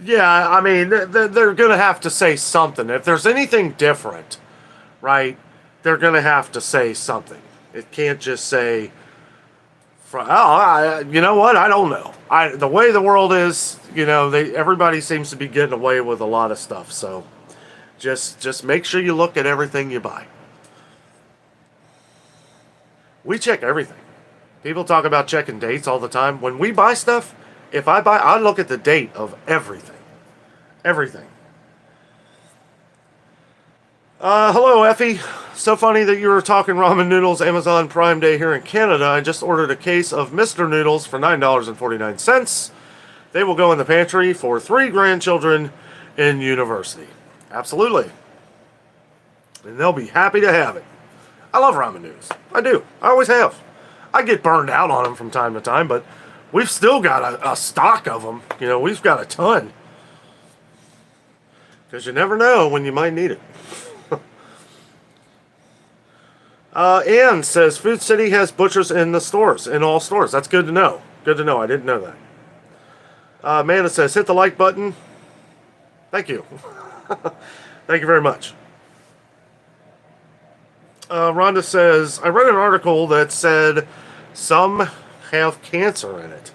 Yeah, they're going to have to say something. If there's anything different, right, they're going to have to say something. It can't just say, you know what? I don't know. The way the world is, everybody seems to be getting away with a lot of stuff. So just make sure you look at everything you buy. We check everything. People talk about checking dates all the time. When we buy stuff, I look at the date of everything. Everything. Hello, Effie. So funny that you were talking ramen noodles Amazon Prime Day here in Canada. I just ordered a case of Mr. Noodles for $9.49. They will go in the pantry for 3 grandchildren in university. Absolutely. And they'll be happy to have it. I love ramen noodles. I do. I always have. I get burned out on them from time to time, but we've still got a stock of them. We've got a ton. Because you never know when you might need it. Ann says Food City has butchers in the stores, in all stores. That's good to know. Good to know. I didn't know that. Amanda says hit the like button. Thank you. Thank you very much. Rhonda says, I read an article that said some have cancer in it.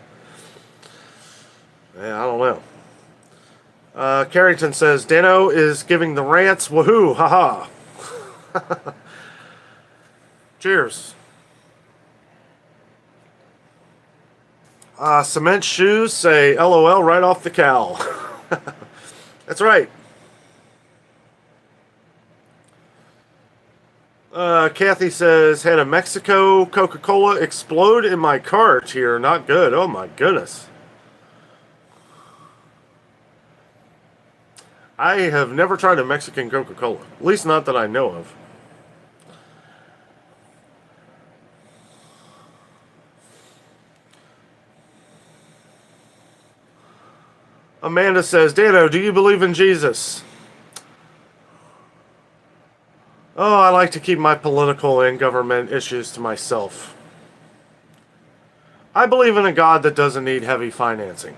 Yeah, I don't know. Carrington says, Danno is giving the rants. Woohoo, haha. Cheers. Cement shoes say LOL right off the cowl. That's right. Kathy says, had a Mexico Coca-Cola explode in my cart here. Not good. Oh my goodness. I have never tried a Mexican Coca-Cola. At least not that I know of. Amanda says, Danno, do you believe in Jesus? Oh, I like to keep my political and government issues to myself. I believe in a God that doesn't need heavy financing.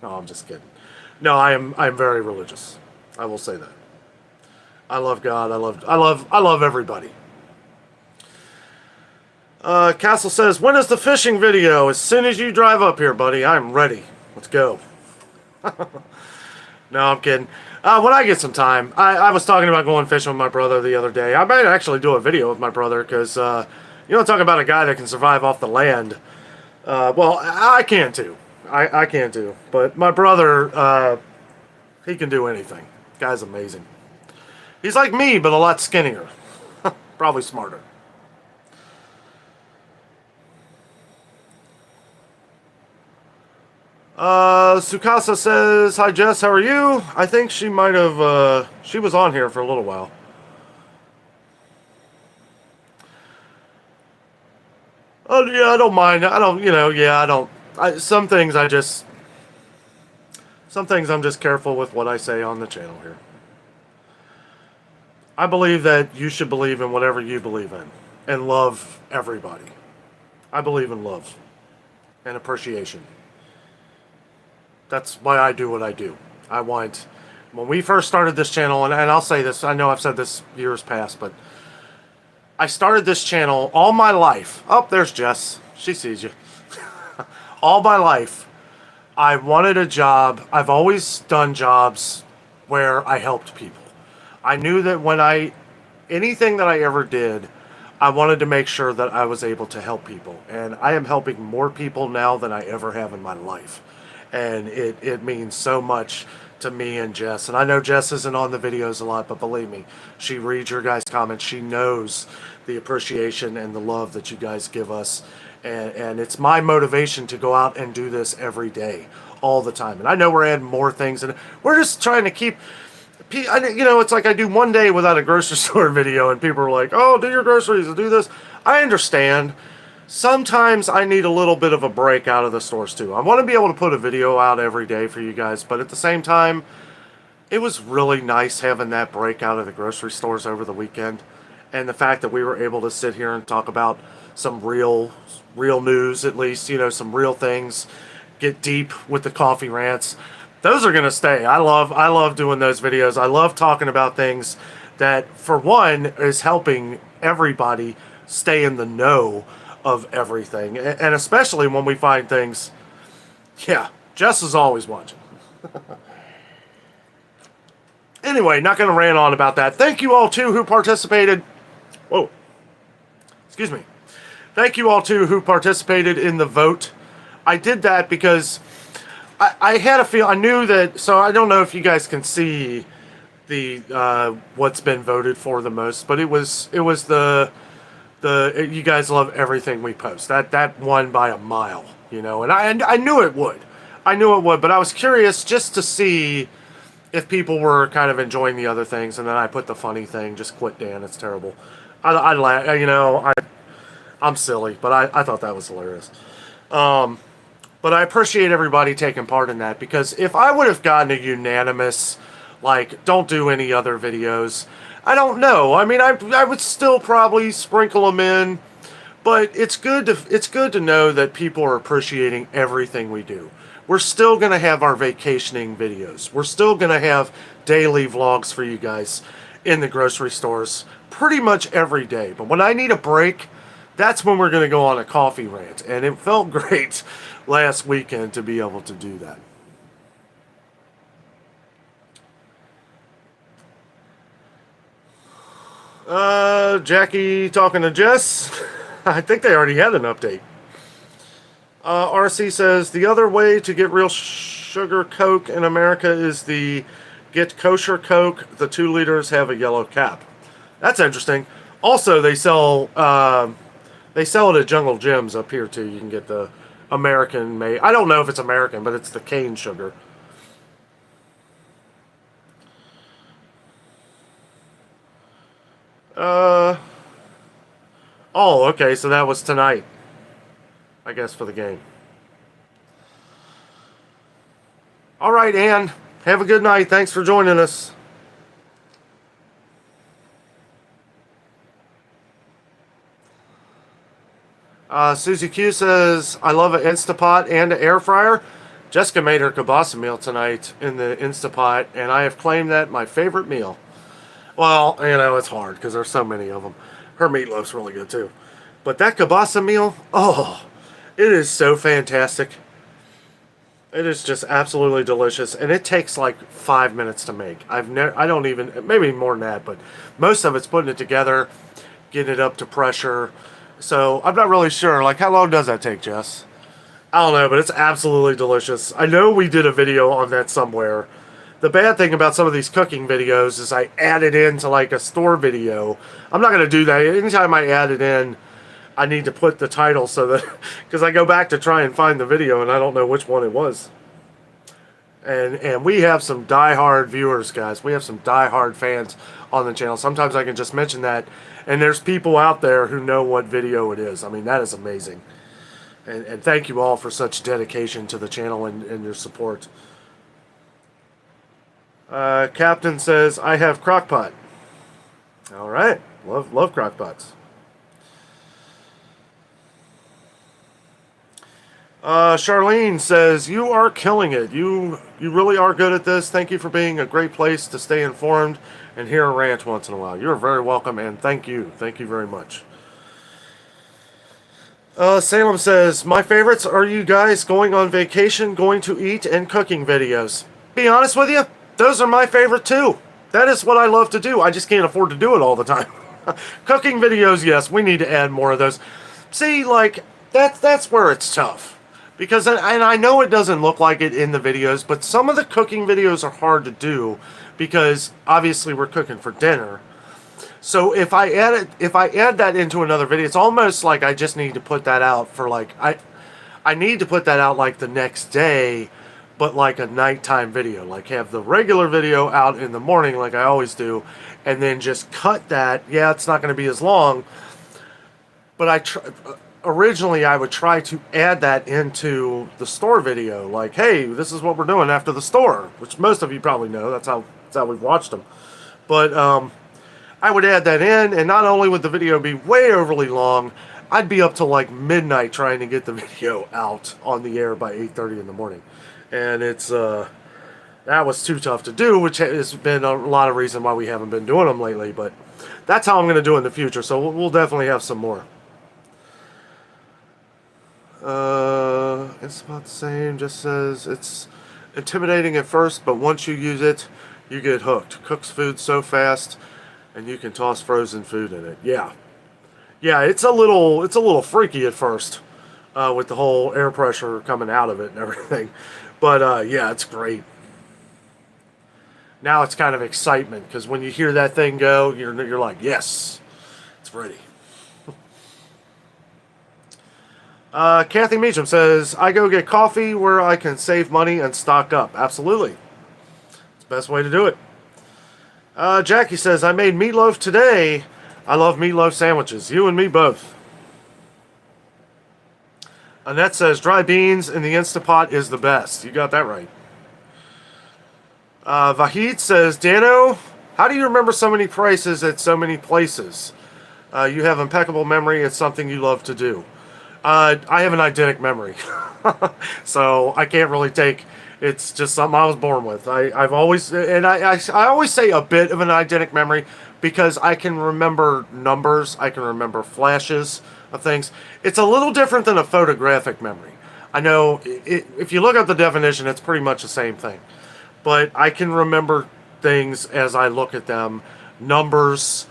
No, I'm just kidding. No, I'm very religious. I will say that. I love God. I love everybody. Castle says, when is the fishing video? As soon as you drive up here, buddy. I'm ready. Let's go. No, I'm kidding. When I get some time, I was talking about going fishing with my brother the other day. I might actually do a video with my brother because, talk about a guy that can survive off the land. Well, I can too. I can too. But my brother, he can do anything. Guy's amazing. He's like me, but a lot skinnier. Probably smarter. Sukasa says, hi Jess, how are you? I think she might have, she was on here for a little while. Oh yeah, I don't mind. Some things I'm just careful with what I say on the channel here. I believe that you should believe in whatever you believe in and love everybody. I believe in love and appreciation. That's why I do what I do. When we first started this channel, and I'll say this, I know I've said this years past, but I started this channel all my life. Oh, there's Jess. She sees you. All my life, I wanted a job. I've always done jobs where I helped people. I knew that anything that I ever did, I wanted to make sure that I was able to help people. And I am helping more people now than I ever have in my life. And it means so much to me and Jess. And I know Jess isn't on the videos a lot, but believe me, she reads your guys' comments. She knows the appreciation and the love that you guys give us. And it's my motivation to go out and do this every day, all the time. And I know we're adding more things. And we're just trying to keep... it's like I do one day without a grocery store video, and people are like, oh, do your groceries and do this. I understand. Sometimes I need a little bit of a break out of the stores too. I want to be able to put a video out every day for you guys, but at the same time, it was really nice having that break out of the grocery stores over the weekend. And the fact that we were able to sit here and talk about some real news, at least, some real things, get deep with the coffee rants. Those are going to stay. I love doing those videos. I love talking about things that, for one, is helping everybody stay in the know of everything, and especially when we find things. Yeah, Jess is always watching. Anyway, not going to rant on about that. Thank you all too who participated. Whoa, excuse me. Thank you all too who participated in the vote. I did that because I had a feel. I knew that. So I don't know if you guys can see the what's been voted for the most, but it was the you guys love everything we post. That won by a mile, and I knew it would. But I was curious just to see if people were kind of enjoying the other things, and then I put the funny thing, just quit Dan, it's terrible. I'm silly, but I thought that was hilarious. But I appreciate everybody taking part in that, because if I would have gotten a unanimous, like, don't do any other videos, I don't know. I mean, I would still probably sprinkle them in, but it's good to know that people are appreciating everything we do. We're still going to have our vacationing videos. We're still going to have daily vlogs for you guys in the grocery stores pretty much every day. But when I need a break, that's when we're going to go on a coffee rant. And it felt great last weekend to be able to do that. Jackie talking to Jess. I think they already had an update. RC says, the other way to get real sugar Coke in America is the get kosher Coke. The 2 liters have a yellow cap. That's interesting. Also, they sell it at Jungle Gyms up here too. You can get the American made. I don't know if it's American, but it's the cane sugar. Oh, okay, so that was tonight, I guess, for the game. All right, Ann, have a good night. Thanks for joining us. Susie Q says, I love an Instapot and an air fryer. Jessica made her kielbasa meal tonight in the Instapot, and I have claimed that my favorite meal. Well, it's hard because there's so many of them. Her meatloaf's really good too. But that kielbasa meal, oh, it is so fantastic. It is just absolutely delicious, and it takes like 5 minutes to make. I don't even, maybe more than that, but most of it's putting it together, getting it up to pressure. So I'm not really sure. Like, how long does that take, Jess? I don't know, but it's absolutely delicious. I know we did a video on that somewhere. The bad thing about some of these cooking videos is I add it into like a store video. I'm not going to do that. Anytime I add it in, I need to put the title so that, because I go back to try and find the video and I don't know which one it was. And we have some diehard viewers, guys. We have some diehard fans on the channel. Sometimes I can just mention that, and there's people out there who know what video it is. I mean, that is amazing. And thank you all for such dedication to the channel and your support. Captain says, I have crockpot. All right. Love crockpots. Charlene says, you are killing it. You really are good at this. Thank you for being a great place to stay informed and hear a rant once in a while. You're very welcome, and thank you. Thank you very much. Salem says, my favorites are you guys going on vacation, going to eat, and cooking videos. Be honest with you, those are my favorite too. That is what I love to do. I just can't afford to do it all the time. Cooking videos, yes, we need to add more of those. See, like, that's where it's tough. Because, and I know it doesn't look like it in the videos, but some of the cooking videos are hard to do because obviously we're cooking for dinner. So if I add that into another video, it's almost like I just need to put that out for like, I need to put that out like the next day, but like a nighttime video. Like have the regular video out in the morning like I always do, and then just cut that. Yeah, it's not going to be as long, but originally I would try to add that into the store video. Like, hey, this is what we're doing after the store, which most of you probably know. That's how we've watched them. But I would add that in, and not only would the video be way overly long, I'd be up till like midnight trying to get the video out on the air by 8:30 in the morning. And it's that was too tough to do, which has been a lot of reason why we haven't been doing them lately. But that's how I'm going to do it in the future. So we'll definitely have some more. It's about the same. Just says it's intimidating at first, but once you use it, you get hooked. Cooks food so fast, and you can toss frozen food in it. Yeah, it's a little freaky at first, with the whole air pressure coming out of it and everything. But yeah, it's great. Now it's kind of excitement because when you hear that thing go, you're like, yes, it's ready. Kathy Meacham says, I go get coffee where I can save money and stock up. Absolutely. It's the best way to do it. Jackie says, I made meatloaf today. I love meatloaf sandwiches. You and me both. Annette says, dry beans in the Instapot is the best. You got that right. Vahid says, Danno, how do you remember so many prices at so many places? You have impeccable memory. It's something you love to do. I have an eidetic memory, so I can't really take. It's just something I was born with. I've always, and I always say a bit of an eidetic memory because I can remember numbers. I can remember flashes of things. It's a little different than a photographic memory. I know if you look up the definition, it's pretty much the same thing. But I can remember things as I look at them, numbers.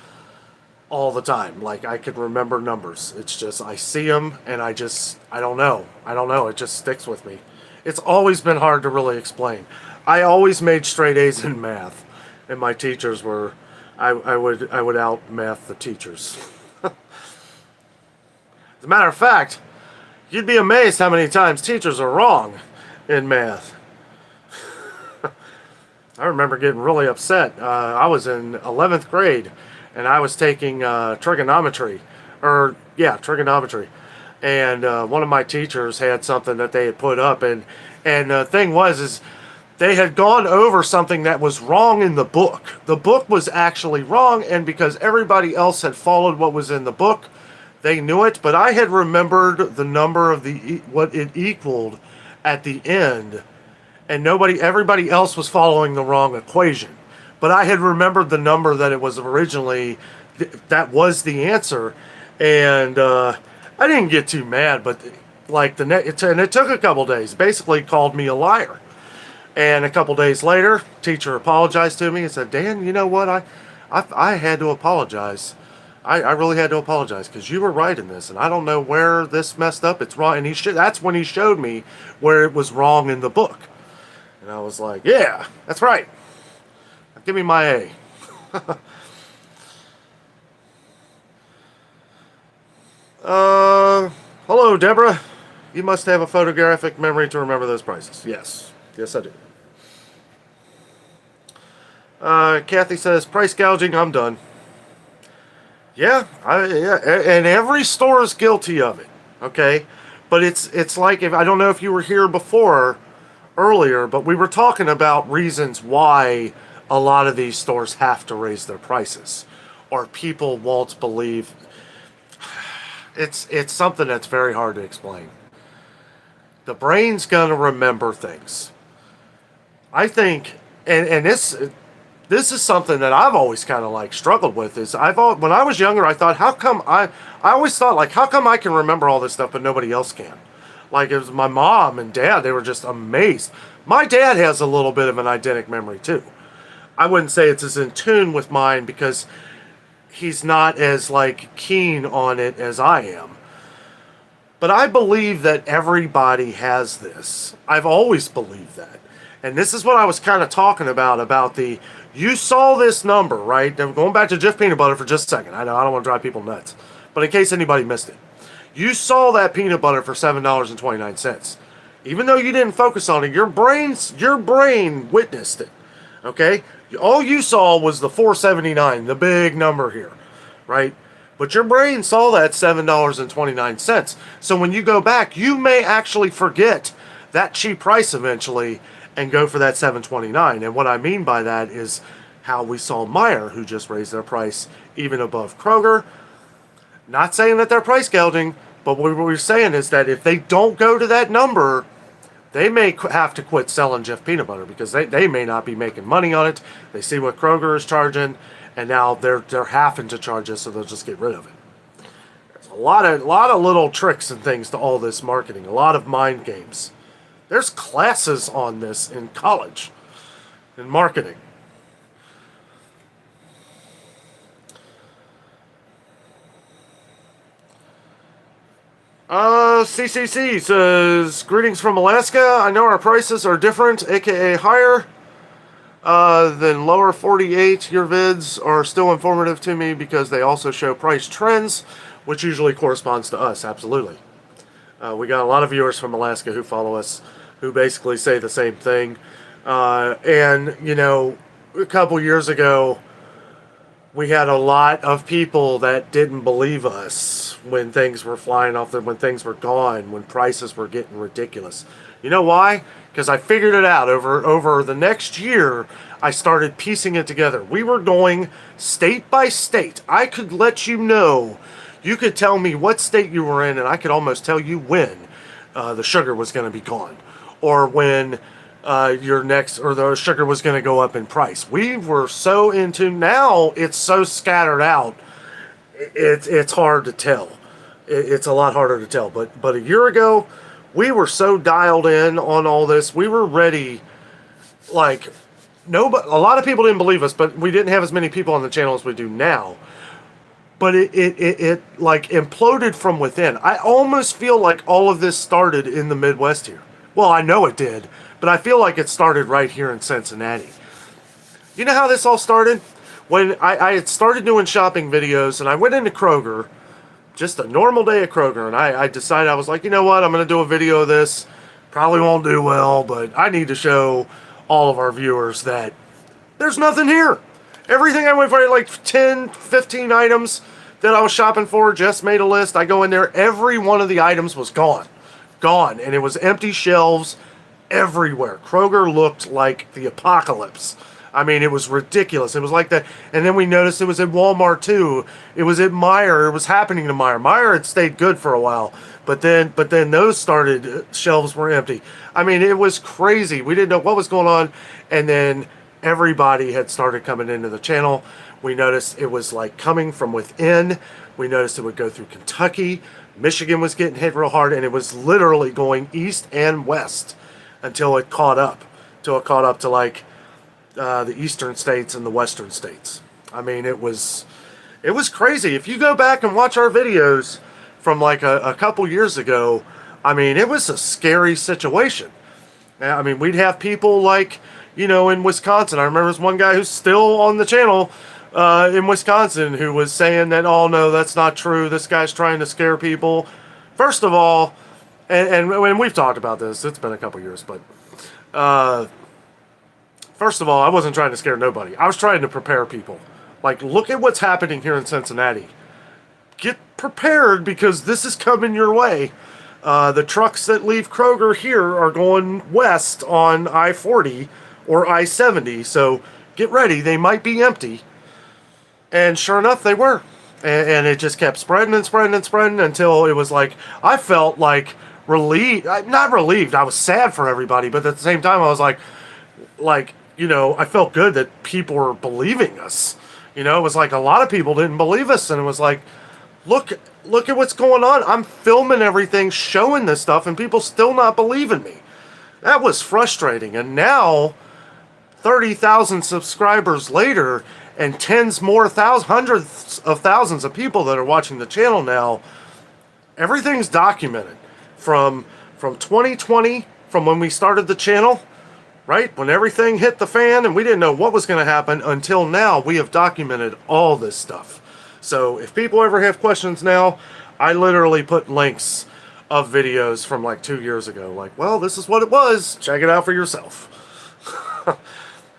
all the time. Like, I can remember numbers. It's just, I see them and I don't know. I don't know. It just sticks with me. It's always been hard to really explain. I always made straight A's in math, and my teachers were, I would out math the teachers. As a matter of fact, you'd be amazed how many times teachers are wrong in math. I remember getting really upset. I was in 11th grade, and I was taking trigonometry. Trigonometry. And one of my teachers had something that they had put up, and the thing is they had gone over something that was wrong in the book. The book was actually wrong, and because everybody else had followed what was in the book, they knew it. But I had remembered the number of what it equaled at the end, and everybody else was following the wrong equation. But I had remembered the number that it was originally, that was the answer, and I didn't get too mad, but like and it took a couple days. Basically called me a liar. And a couple days later, teacher apologized to me and said, "Dan, you know what? I had to apologize. I really had to apologize because you were right in this, and I don't know where this messed up. It's wrong." And that's when he showed me where it was wrong in the book. And I was like, "Yeah, that's right. Give me my A." Hello, Deborah. You must have a photographic memory to remember those prices. Yes. Yes, I do. Kathy says, price gouging, I'm done. Yeah, and every store is guilty of it, okay? But it's like, I don't know if you were here earlier, but we were talking about reasons why a lot of these stores have to raise their prices, or people won't believe. It's something that's very hard to explain. The brain's gonna remember things. I think, and this is something that I've always kind of like struggled with. When I was younger, I thought, I always thought, like, how come I can remember all this stuff but nobody else can? Like, it was my mom and dad, they were just amazed. My dad has a little bit of an eidetic memory too. I wouldn't say it's as in tune with mine because he's not as like keen on it as I am. But I believe that everybody has this. I've always believed that. And this is what I was kind of talking about you saw this number, right? Now, going back to Jif peanut butter for just a second. I know I don't want to drive people nuts. But in case anybody missed it. You saw that peanut butter for $7.29. Even though you didn't focus on it, your brain witnessed it. Okay? All you saw was the $4.79, the big number here, right? But your brain saw that $7.29. So when you go back, you may actually forget that cheap price eventually and go for that $7.29. And what I mean by that is how we saw Meijer, who just raised their price even above Kroger. Not saying that they're price gouging, but what we're saying is that if they don't go to that number, they may have to quit selling Jif peanut butter because they may not be making money on it. They see what Kroger is charging, and now they're having to charge us, so they'll just get rid of it. There's a lot of little tricks and things to all this marketing, a lot of mind games. There's classes on this in college, in marketing. CCC says, greetings from Alaska. I know our prices are different, aka higher than lower 48. Your vids are still informative to me because they also show price trends, which usually corresponds to us. Absolutely. We got a lot of viewers from Alaska who follow us who basically say the same thing. And, you know, a couple years ago, we had a lot of people that didn't believe us when things were flying off, when things were gone, when prices were getting ridiculous. You know why? Because I figured it out. Over the next year, I started piecing it together. We were going state by state. I could let you know. You could tell me what state you were in, and I could almost tell you when the sugar was going to be gone, or when the sugar was going to go up in price. We were so into. Now it's so scattered out. It's hard to tell. It's a lot harder to tell. But a year ago, we were so dialed in on all this. We were ready. Like, a lot of people didn't believe us, but we didn't have as many people on the channel as we do now. but it like imploded from within. I almost feel like all of this started in the Midwest here. Well, I know it did, but I feel like it started right here in Cincinnati. You know how this all started? When I had started doing shopping videos, and I went into Kroger, just a normal day at Kroger, and I decided, I was like, you know what, I'm going to do a video of this. Probably won't do well, but I need to show all of our viewers that there's nothing here. Everything I went for, like 10, 15 items that I was shopping for, just made a list. I go in there, every one of the items was gone. Gone. And it was empty shelves everywhere. Kroger looked like the apocalypse. I mean, it was ridiculous. It was like that. And then we noticed it was at Walmart too. It was at Meijer. It was happening to Meijer. Meijer had stayed good for a while, but then those started, shelves were empty. I mean, it was crazy. We didn't know what was going on. And then everybody had started coming into the channel. We noticed it was like coming from within. We noticed it would go through Kentucky. Michigan was getting hit real hard, and it was literally going east and west until it caught up. Till it caught up to like the eastern states and the western states. I mean, it was crazy. If you go back and watch our videos from like a couple years ago, I mean, it was a scary situation. I mean, we'd have people like, you know, in Wisconsin. I remember there's one guy who's still on the channel in Wisconsin who was saying that, oh no, that's not true. This guy's trying to scare people. First of all, and we've talked about this, it's been a couple years, but first of all, I wasn't trying to scare nobody. I was trying to prepare people. Like, look at what's happening here in Cincinnati. Get prepared because this is coming your way. The trucks that leave Kroger here are going west on I-40 or I-70, so get ready. They might be empty. And sure enough, they were. And it just kept spreading and spreading and spreading until it was like, I felt like relieved. Not relieved, I was sad for everybody, but at the same time, I was like, you know, I felt good that people were believing us. You know, it was like a lot of people didn't believe us, and it was like, look at what's going on. I'm filming everything, showing this stuff, and people still not believing me. That was frustrating. And now, 30,000 subscribers later, and hundreds of thousands of people that are watching the channel now, everything's documented. From 2020, from when we started the channel, right? When everything hit the fan and we didn't know what was going to happen, until now, we have documented all this stuff. So if people ever have questions now, I literally put links of videos from like 2 years ago. Like, well, this is what it was. Check it out for yourself.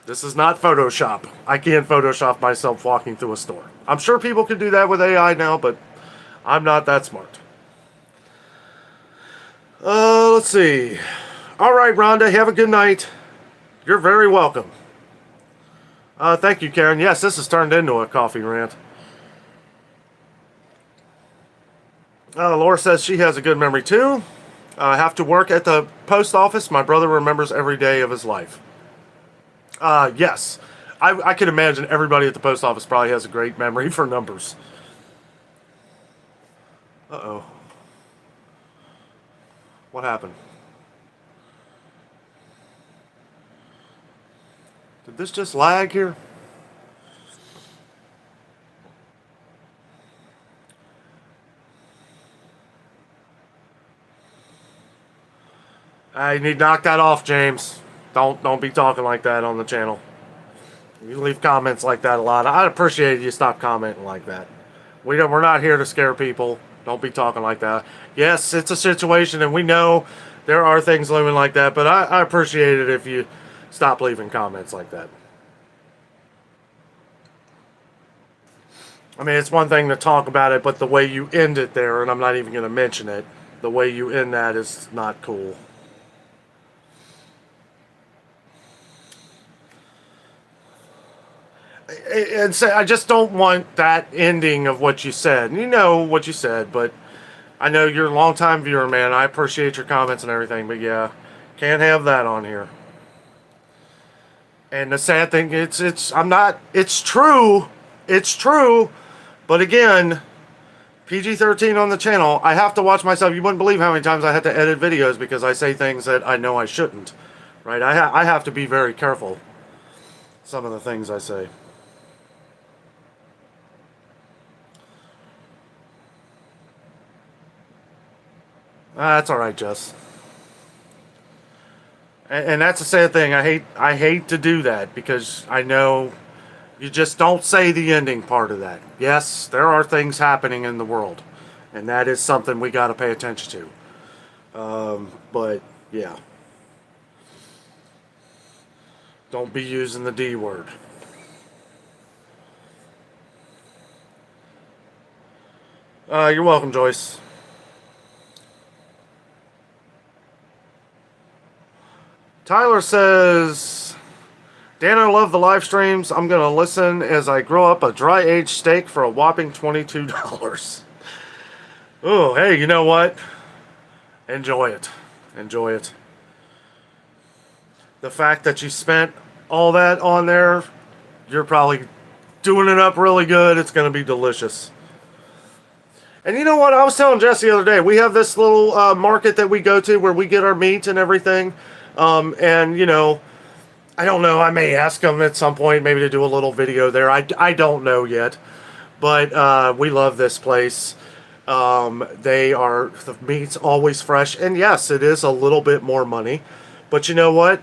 This is not Photoshop. I can't Photoshop myself walking through a store. I'm sure people can do that with AI now, but I'm not that smart. Let's see. All right, Rhonda, have a good night. You're very welcome. Thank you, Karen. Yes, this has turned into a coffee rant. Laura says she has a good memory too. I have to work at the post office. My brother remembers every day of his life. Yes. I can imagine everybody at the post office probably has a great memory for numbers. Uh-oh. What happened? Did this just lag here? You need to knock that off, James. Don't be talking like that on the channel. You leave comments like that a lot. I'd appreciate you stop commenting like that. We're not here to scare people. Don't be talking like that. Yes, it's a situation, and we know there are things looming like that, but I appreciate it if you stop leaving comments like that. I mean, it's one thing to talk about it, but the way you end it there, and I'm not even going to mention it, the way you end that is not cool. And say, I just don't want that ending of what you said. You know what you said, but I know you're a long-time viewer, man. I appreciate your comments and everything, but yeah, can't have that on here. And the sad thing, it's true, but again, PG-13 on the channel, I have to watch myself. You wouldn't believe how many times I had to edit videos because I say things that I know I shouldn't, right? I have to be very careful, some of the things I say. That's all right, Jess. And that's a sad thing. I hate to do that because I know you just don't say the ending part of that. Yes, there are things happening in the world, and that is something we got to pay attention to. But yeah, don't be using the D word. You're welcome, Joyce. Tyler says, Dan, I love the live streams. I'm going to listen as I grill up a dry aged steak for a whopping $22. Oh, hey, you know what? Enjoy it. Enjoy it. The fact that you spent all that on there, you're probably doing it up really good. It's going to be delicious. And you know what? I was telling Jess the other day, we have this little market that we go to where we get our meat and everything. And, you know, I don't know. I may ask them at some point maybe to do a little video there. I don't know yet. But we love this place. The meat's always fresh. And yes, it is a little bit more money. But you know what?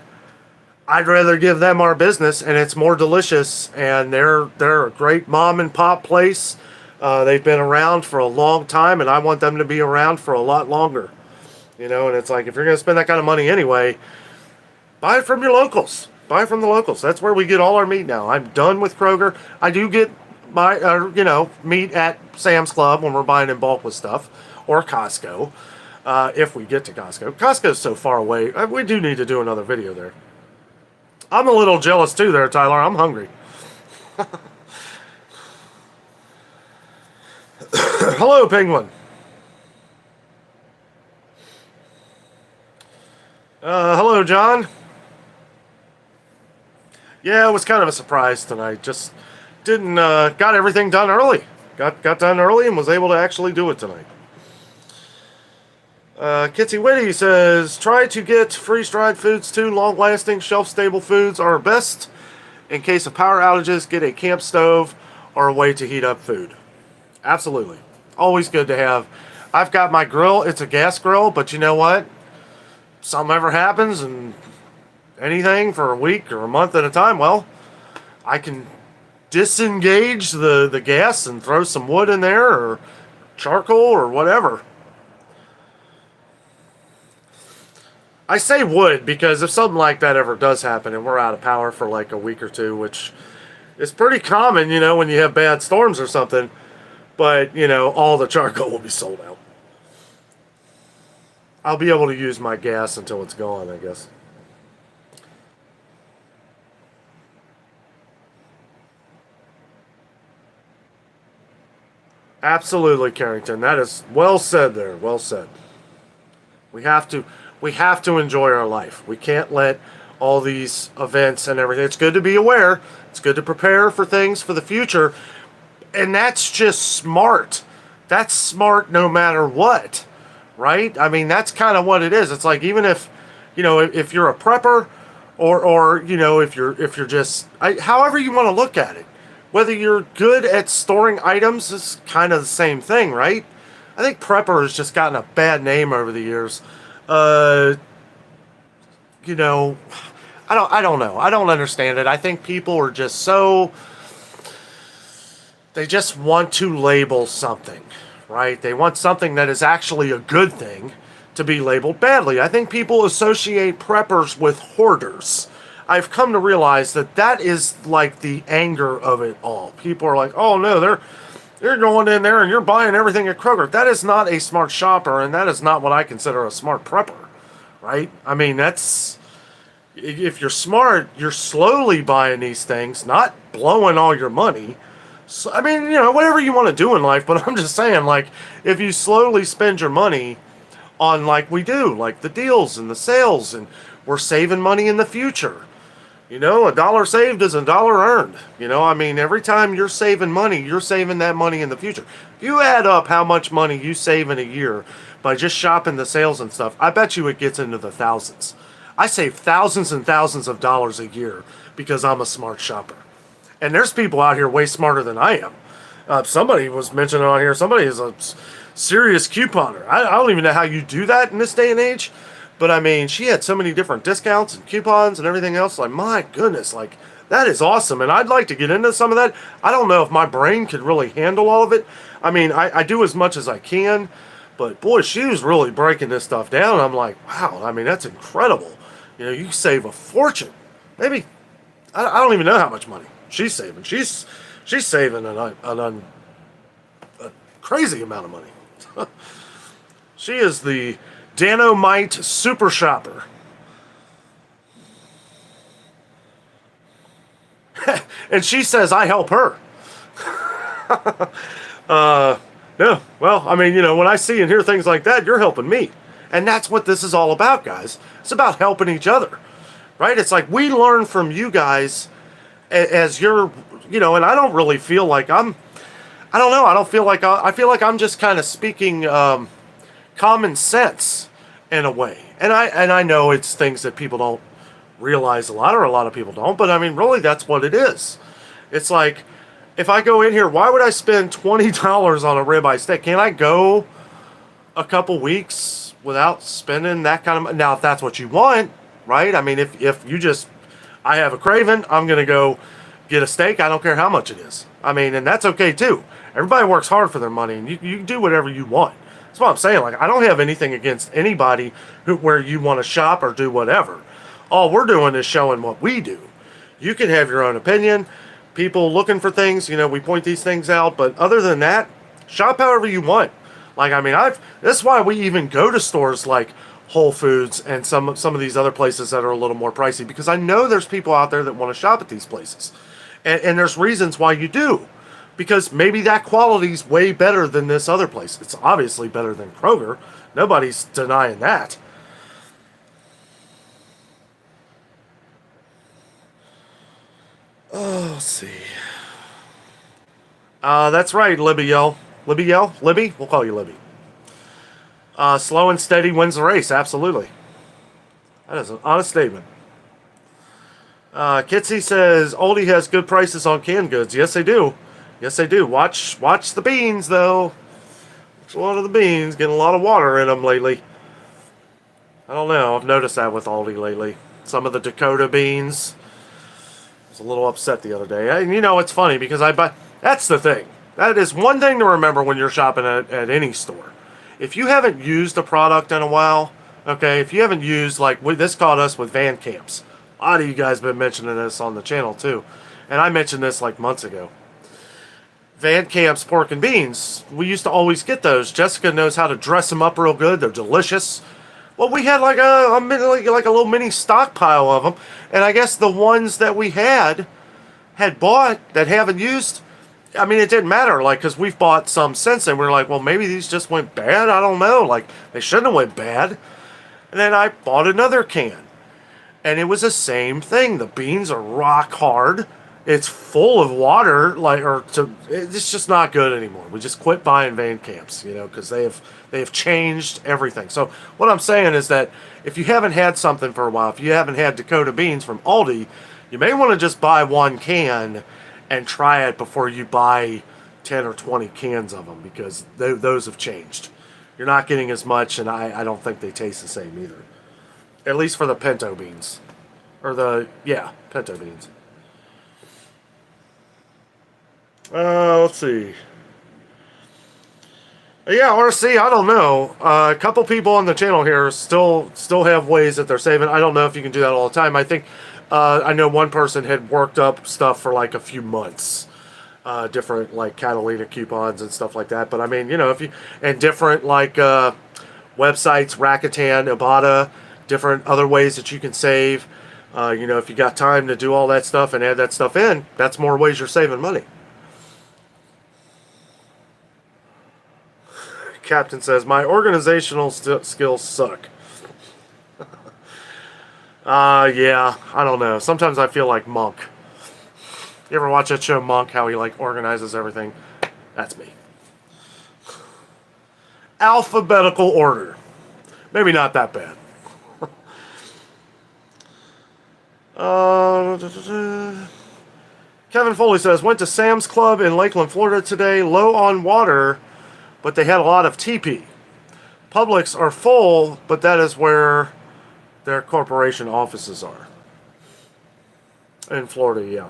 I'd rather give them our business, and it's more delicious. And they're a great mom and pop place. They've been around for a long time, and I want them to be around for a lot longer. You know, and it's like, if you're going to spend that kind of money anyway, buy it from your locals. Buy it from the locals. That's where we get all our meat now. I'm done with Kroger. I do get my, meat at Sam's Club when we're buying in bulk with stuff, or Costco, if we get to Costco. Costco's so far away. We do need to do another video there. I'm a little jealous too there, Tyler. I'm hungry. Hello, Penguin. Hello, John. Yeah, it was kind of a surprise tonight. Just didn't, got everything done early. Got done early and was able to actually do it tonight. Kitsy Witty says, try to get freeze-dried foods too. Long-lasting, shelf-stable foods are best. In case of power outages, get a camp stove or a way to heat up food. Absolutely. Always good to have. I've got my grill. It's a gas grill, but you know what? Something ever happens and anything for a week or a month at a time, well, I can disengage the gas and throw some wood in there or charcoal or whatever. I say wood because if something like that ever does happen and we're out of power for like a week or two, which is pretty common, you know, when you have bad storms or something, but, you know, all the charcoal will be sold out. I'll be able to use my gas until it's gone, I guess. Absolutely, Carrington. That is well said there. Well said. We have to enjoy our life. We can't let all these events and everything. It's good to be aware. It's good to prepare for things for the future. And that's just smart. That's smart no matter what. Right? I mean, that's kind of what it is. It's like, even if, you know, if you're a prepper or you know, if you're just, however you want to look at it, whether you're good at storing items is kind of the same thing, right? I think prepper has just gotten a bad name over the years. You know, I don't know. I don't understand it. I think people are just so, they just want to label something, right? They want something that is actually a good thing to be labeled badly. I think people associate preppers with hoarders. I've come to realize that is like the anger of it all. People are like, oh no, they're going in there and you're buying everything at Kroger. That is not a smart shopper, and that is not what I consider a smart prepper, right? I mean, if you're smart, you're slowly buying these things, not blowing all your money. So, I mean, you know, whatever you want to do in life, but I'm just saying, like, if you slowly spend your money on, like we do, like the deals and the sales, and we're saving money in the future. You know, a dollar saved is a dollar earned. You know, I mean, every time you're saving money, you're saving that money in the future. If you add up how much money you save in a year by just shopping the sales and stuff, I bet you it gets into the thousands. I save thousands and thousands of dollars a year because I'm a smart shopper. And there's people out here way smarter than I am. Somebody was mentioning on here, somebody is serious couponer. I don't even know how you do that in this day and age. But I mean, she had so many different discounts and coupons and everything else. Like, my goodness, like, that is awesome. And I'd like to get into some of that. I don't know if my brain could really handle all of it. I mean, I do as much as I can. But boy, she was really breaking this stuff down. I'm like, wow, I mean, that's incredible. You know, you save a fortune. Maybe, I don't even know how much money she's saving. She's saving a crazy amount of money. She is the Danno super shopper. And she says I help her. No, well, I mean, you know, when I see and hear things like that, you're helping me. And that's what this is all about, guys. It's about helping each other, right? It's like we learn from you guys as you're, you know, and I don't really feel like I don't know, I feel like I'm just kind of speaking common sense in a way. And I know it's things that people don't realize a lot, or a lot of people don't, but I mean, really, that's what it is. It's like, if I go in here, why would I spend $20 on a ribeye steak? Can't I go a couple weeks without spending that kind of money? Now, if that's what you want, right? I mean, if you just, I have a craving, I'm going to go get a steak. I don't care how much it is. I mean, and that's okay too. Everybody works hard for their money, and you do whatever you want. That's what I'm saying. Like, I don't have anything against anybody where you want to shop or do whatever. All we're doing is showing what we do. You can have your own opinion. People looking for things, you know, we point these things out. But other than that, shop however you want. Like, I mean, that's why we even go to stores like Whole Foods and some of these other places that are a little more pricey, because I know there's people out there that want to shop at these places. And there's reasons why you do. Because maybe that quality's way better than this other place. It's obviously better than Kroger. Nobody's denying that. Oh, let's see. That's right, Libby Yell. Libby Yell? Libby? We'll call you Libby. Slow and steady wins the race. Absolutely. That is an honest statement. Kitsy says, Aldi has good prices on canned goods. Yes, they do. Yes, they do. Watch the beans, though. Watch a lot of the beans. Getting a lot of water in them lately. I don't know. I've noticed that with Aldi lately. Some of the Dakota beans. I was a little upset the other day. And you know, it's funny because I buy... That's the thing. That is one thing to remember when you're shopping at any store. If you haven't used a product in a while, okay, if you haven't used, like, this caught us with van camps. A lot of you guys have been mentioning this on the channel, too. And I mentioned this, like, months ago. Van Camp's pork and beans. We used to always get those. Jessica knows how to dress them up real good. They're delicious. Well, we had like a little mini stockpile of them, and I guess the ones that we had bought that haven't used. I mean, it didn't matter, like, because we've bought some since then. We were like, well, maybe these just went bad. I don't know. Like, they shouldn't have went bad. And then I bought another can, and it was the same thing. The beans are rock hard. It's full of water, it's just not good anymore. We just quit buying van camps, you know, because they have changed everything. So what I'm saying is that if you haven't had something for a while, if you haven't had Dakota beans from Aldi, you may want to just buy one can and try it before you buy 10 or 20 cans of them, because those have changed. You're not getting as much, and I don't think they taste the same either. At least for the pinto beans. Pinto beans. Let's see. Yeah, RC, I don't know. A couple people on the channel here still have ways that they're saving. I don't know if you can do that all the time. I think, I know one person had worked up stuff for like a few months. Different like Catalina coupons and stuff like that. But I mean, you know, and different like websites, Rakuten, Ibotta, different other ways that you can save. You know, if you got time to do all that stuff and add that stuff in, that's more ways you're saving money. Captain says, my organizational skills suck. Yeah, I don't know. Sometimes I feel like Monk. You ever watch that show Monk, how he like organizes everything? That's me. Alphabetical order. Maybe not that bad. Kevin Foley says, went to Sam's Club in Lakeland, Florida today, low on water, but they had a lot of TP. Publix are full, but that is where their corporation offices are. In Florida, yeah.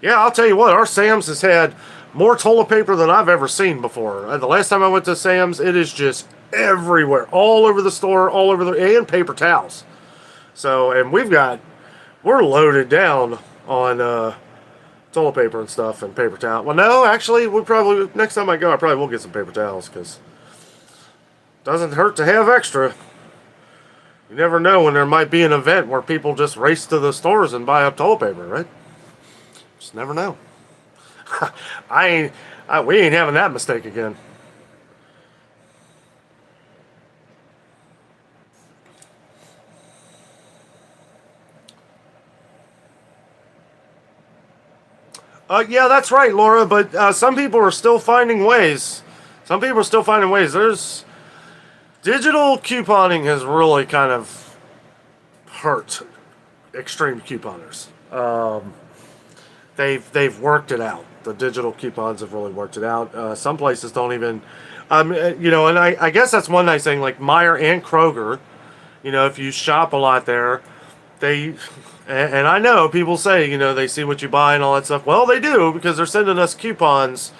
Yeah, I'll tell you what, our Sam's has had more toilet paper than I've ever seen before. The last time I went to Sam's, it is just everywhere. All over the store, all over and paper towels. So, and we're loaded down on toilet paper and stuff and paper towel. Well, no, actually, next time I go, I probably will get some paper towels because it doesn't hurt to have extra. You never know when there might be an event where people just race to the stores and buy up toilet paper, right? Just never know. We ain't having that mistake again. Yeah, that's right, Laura, but some people are still finding ways. There's digital couponing has really kind of hurt extreme couponers. They've worked it out. The digital coupons have really worked it out. Some places don't even, and I guess that's one nice thing, like Meijer and Kroger, if you shop a lot there, and I know people say, they see what you buy and all that stuff. Well, they do, because they're sending us coupons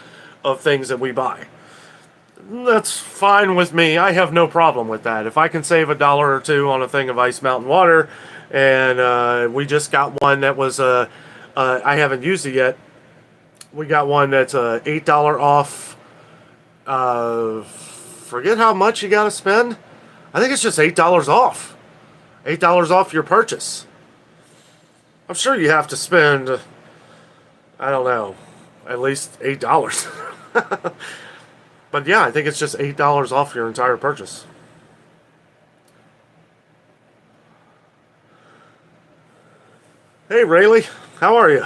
of things that we buy. That's fine with me. I have no problem with that. If I can save $1 or $2 on a thing of Ice Mountain water, and we just got one that was, I haven't used it yet. We got one that's $8 off. Forget how much you got to spend. I think it's just $8 off. $8 off your purchase. I'm sure you have to spend, I don't know, at least $8. But yeah, I think it's just $8 off your entire purchase. Hey Rayleigh, how are you?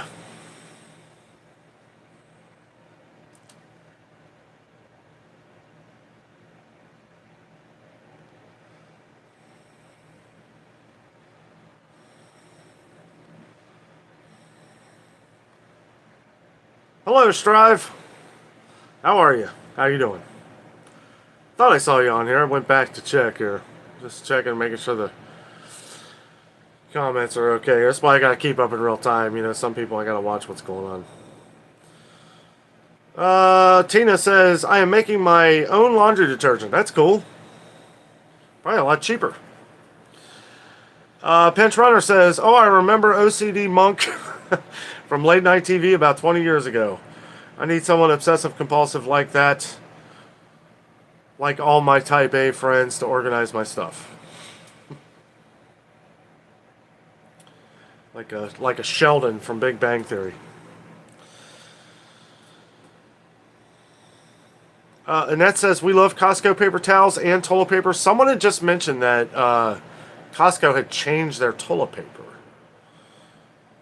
Hello, Strive. How are you? How you doing? Thought I saw you on here. I went back to check here. Just checking, making sure the comments are okay. That's why I gotta keep up in real time. Some people I gotta watch what's going on. Tina says, I am making my own laundry detergent. That's cool. Probably a lot cheaper. Pinch Runner says, oh, I remember OCD Monk from late night TV about 20 years ago. I need someone obsessive compulsive like that, like all my type A friends, to organize my stuff. Like a Sheldon from Big Bang Theory. Annette says, we love Costco paper towels and toilet paper. Someone had just mentioned that Costco had changed their toilet paper.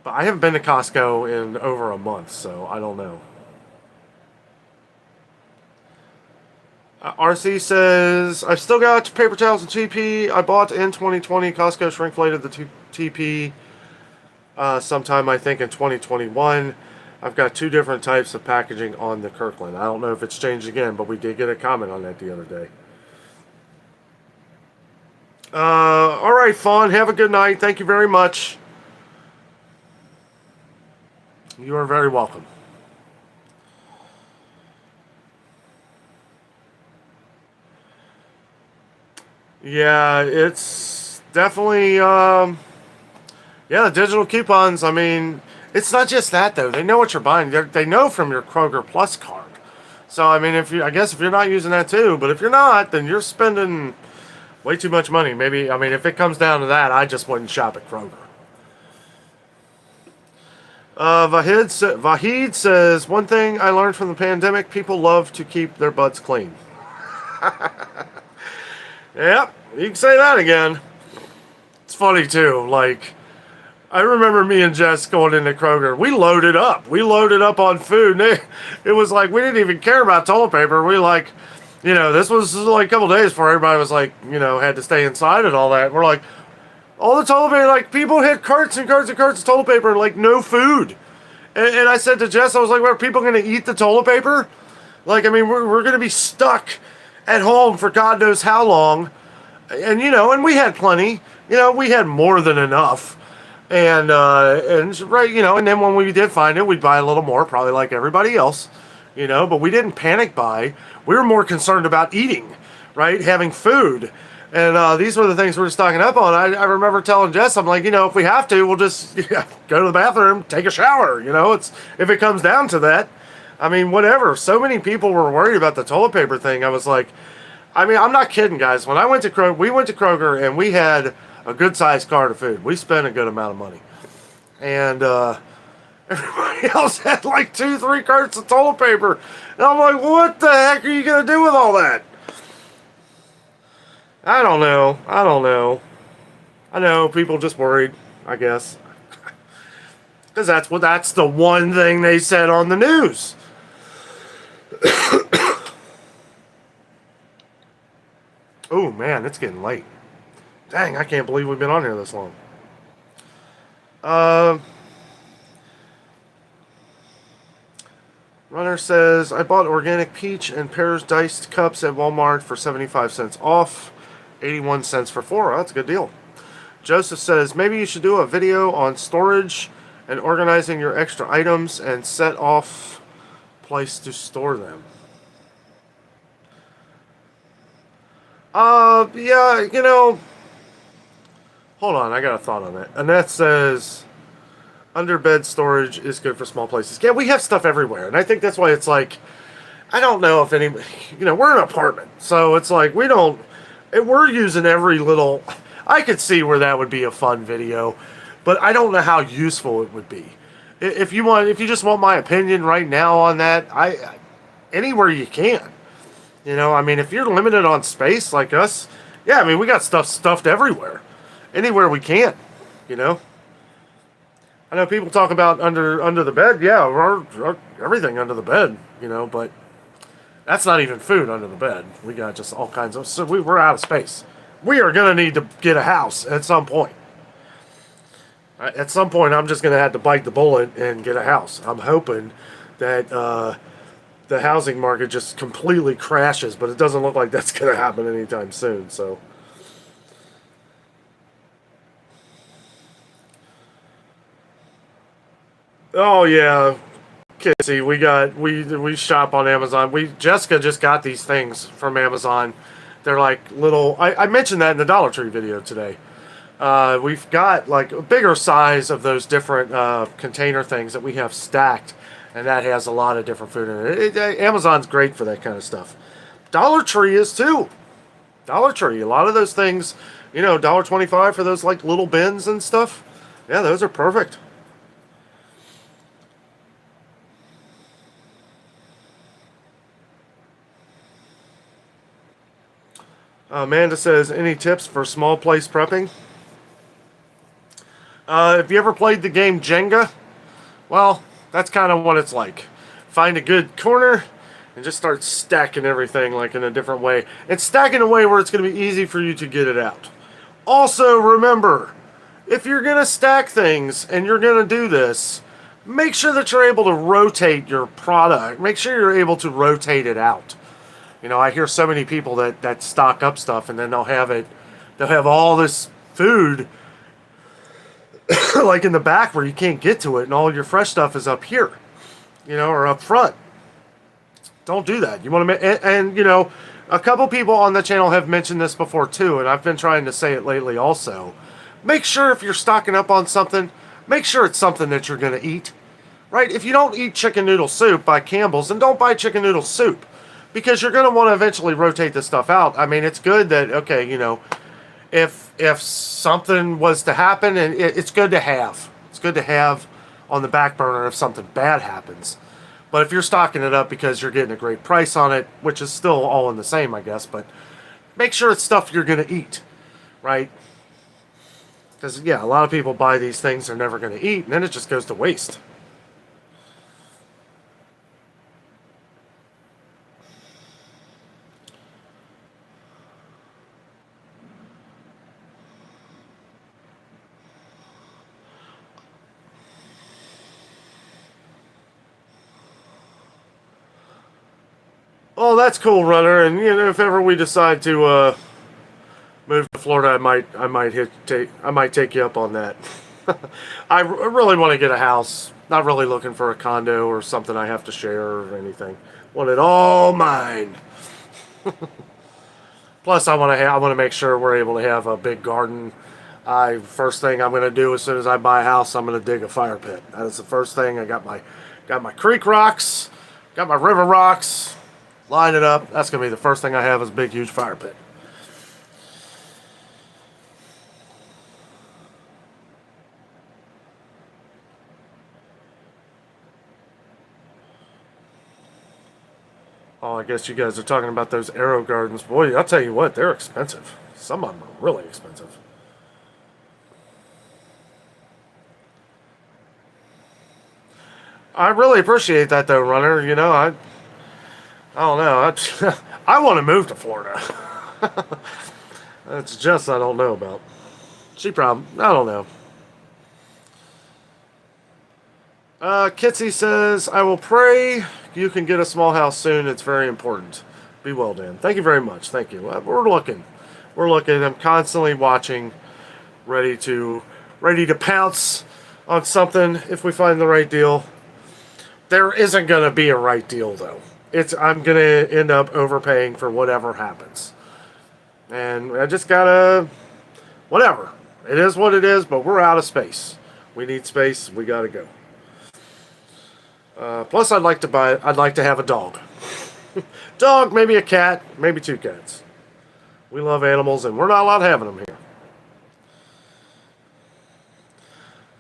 But I haven't been to Costco in over a month, so I don't know. RC says, I've still got paper towels and TP. I bought in 2020. Costco shrinkflated the TP sometime, I think, in 2021. I've got 2 different types of packaging on the Kirkland. I don't know if it's changed again, but we did get a comment on that the other day. All right, Fawn. Have a good night. Thank you very much. You are very welcome. Yeah, it's definitely, the digital coupons, I mean, it's not just that, though. They know what you're buying. They know from your Kroger Plus card. So, I mean, if you're not using that, too, but if you're not, then you're spending way too much money. Maybe, I mean, if it comes down to that, I just wouldn't shop at Kroger. Vahid says, one thing I learned from the pandemic, people love to keep their butts clean. Yep, you can say that again. It's funny, too. Like, I remember me and Jess going into Kroger. We loaded up. We loaded up on food. And it was like, we didn't even care about toilet paper. We this was like a couple days before everybody was like, had to stay inside and all that. We're like, all the toilet paper, like, people had carts and carts and carts of toilet paper and, like, no food. And I said to Jess, I was like, "Are people going to eat the toilet paper? Like, I mean, we're going to be stuck at home for God knows how long." And and we had plenty. We had more than enough. And right, and then when we did find it, we'd buy a little more, probably like everybody else. But we didn't panic buy. We were more concerned about eating, right? Having food. And these were the things we were stocking up on. I remember telling Jess, I'm like, if we have to, we'll just go to the bathroom, take a shower. It's if it comes down to that. I mean, whatever. So many people were worried about the toilet paper thing. I was like, I mean, I'm not kidding, guys. When I went to Kroger, we went to Kroger and we had a good-sized cart of food. We spent a good amount of money. And everybody else had like 2-3 carts of toilet paper. And I'm like, what the heck are you going to do with all that? I don't know. I know people just worried, I guess. Because that's the one thing they said on the news. Oh man, it's getting late. Dang, I can't believe we've been on here this long. Runner says, I bought organic peach and pears diced cups at Walmart for 75 cents off, 81 cents for 4. Oh, that's a good deal. Joseph says, maybe you should do a video on storage and organizing your extra items and set off place to store them. Yeah, hold on, I got a thought on that. Annette says, under bed storage is good for small places. Yeah, we have stuff everywhere, and I think that's why it's like, I don't know if any, we're an apartment, so it's like we're using every little, I could see where that would be a fun video, but I don't know how useful it would be. If you just want my opinion right now on that, anywhere you can. I mean, if you're limited on space like us, yeah, I mean, we got stuff stuffed everywhere. Anywhere we can, I know people talk about under the bed. Yeah, our everything under the bed, but that's not even food under the bed. We got just all kinds of, so we're out of space. We are going to need to get a house at some point. At some point, I'm just going to have to bite the bullet and get a house. I'm hoping that the housing market just completely crashes, but it doesn't look like that's going to happen anytime soon. So, oh yeah, Kissy, we shop on Amazon. Jessica just got these things from Amazon. They're like little. I mentioned that in the Dollar Tree video today. We've got like a bigger size of those different container things that we have stacked, and that has a lot of different food in it. Amazon's great for that kind of stuff. Dollar Tree is too. Dollar Tree, a lot of those things, $1.25 for those like little bins and stuff. Yeah, those are perfect. Amanda says, any tips for small place prepping? Have you ever played the game Jenga? Well, that's kind of what it's like. Find a good corner and just start stacking everything like in a different way. And stack in a way where it's going to be easy for you to get it out. Also, remember, if you're going to stack things and you're going to do this, make sure that you're able to rotate your product. Make sure you're able to rotate it out. I hear so many people that stock up stuff and then they'll have all this food like in the back where you can't get to it and all your fresh stuff is up here, or up front. Don't do that. You want to, and a couple people on the channel have mentioned this before too, and I've been trying to say it lately also. Make sure if you're stocking up on something, make sure it's something that you're going to eat, right? If you don't eat chicken noodle soup by Campbell's, then don't buy chicken noodle soup. Because you're going to want to eventually rotate this stuff out. I mean, it's good that, okay, if something was to happen, and it's good to have. It's good to have on the back burner if something bad happens. But if you're stocking it up because you're getting a great price on it, which is still all in the same, I guess, but make sure it's stuff you're going to eat, right? Because, yeah, a lot of people buy these things they're never going to eat, and then it just goes to waste. Oh, that's cool, Runner. And if ever we decide to move to Florida, I might take you up on that. Really want to get a house. Not really looking for a condo or something I have to share or anything. Want it all mine. Plus, I want to make sure we're able to have a big garden. First thing I'm going to do as soon as I buy a house, I'm going to dig a fire pit. That is the first thing. I got my creek rocks, got my river rocks, line it up. That's going to be the first thing I have is a big, huge fire pit. Oh, I guess you guys are talking about those arrow gardens. Boy, I'll tell you what, they're expensive. Some of them are really expensive. I really appreciate that, though, Runner. I don't know. I want to move to Florida. That's just I don't know about. I don't know. Kitsy says, I will pray you can get a small house soon. It's very important. Be well, Dan. Thank you very much. Thank you. We're looking. I'm constantly watching, ready to pounce on something if we find the right deal. There isn't going to be a right deal, though. I'm going to end up overpaying for whatever happens. And I just gotta, whatever. It is what it is, but we're out of space. We need space. We gotta go. Plus, I'd like to have a dog. Dog, maybe a cat, maybe 2 cats. We love animals, and we're not allowed having them here.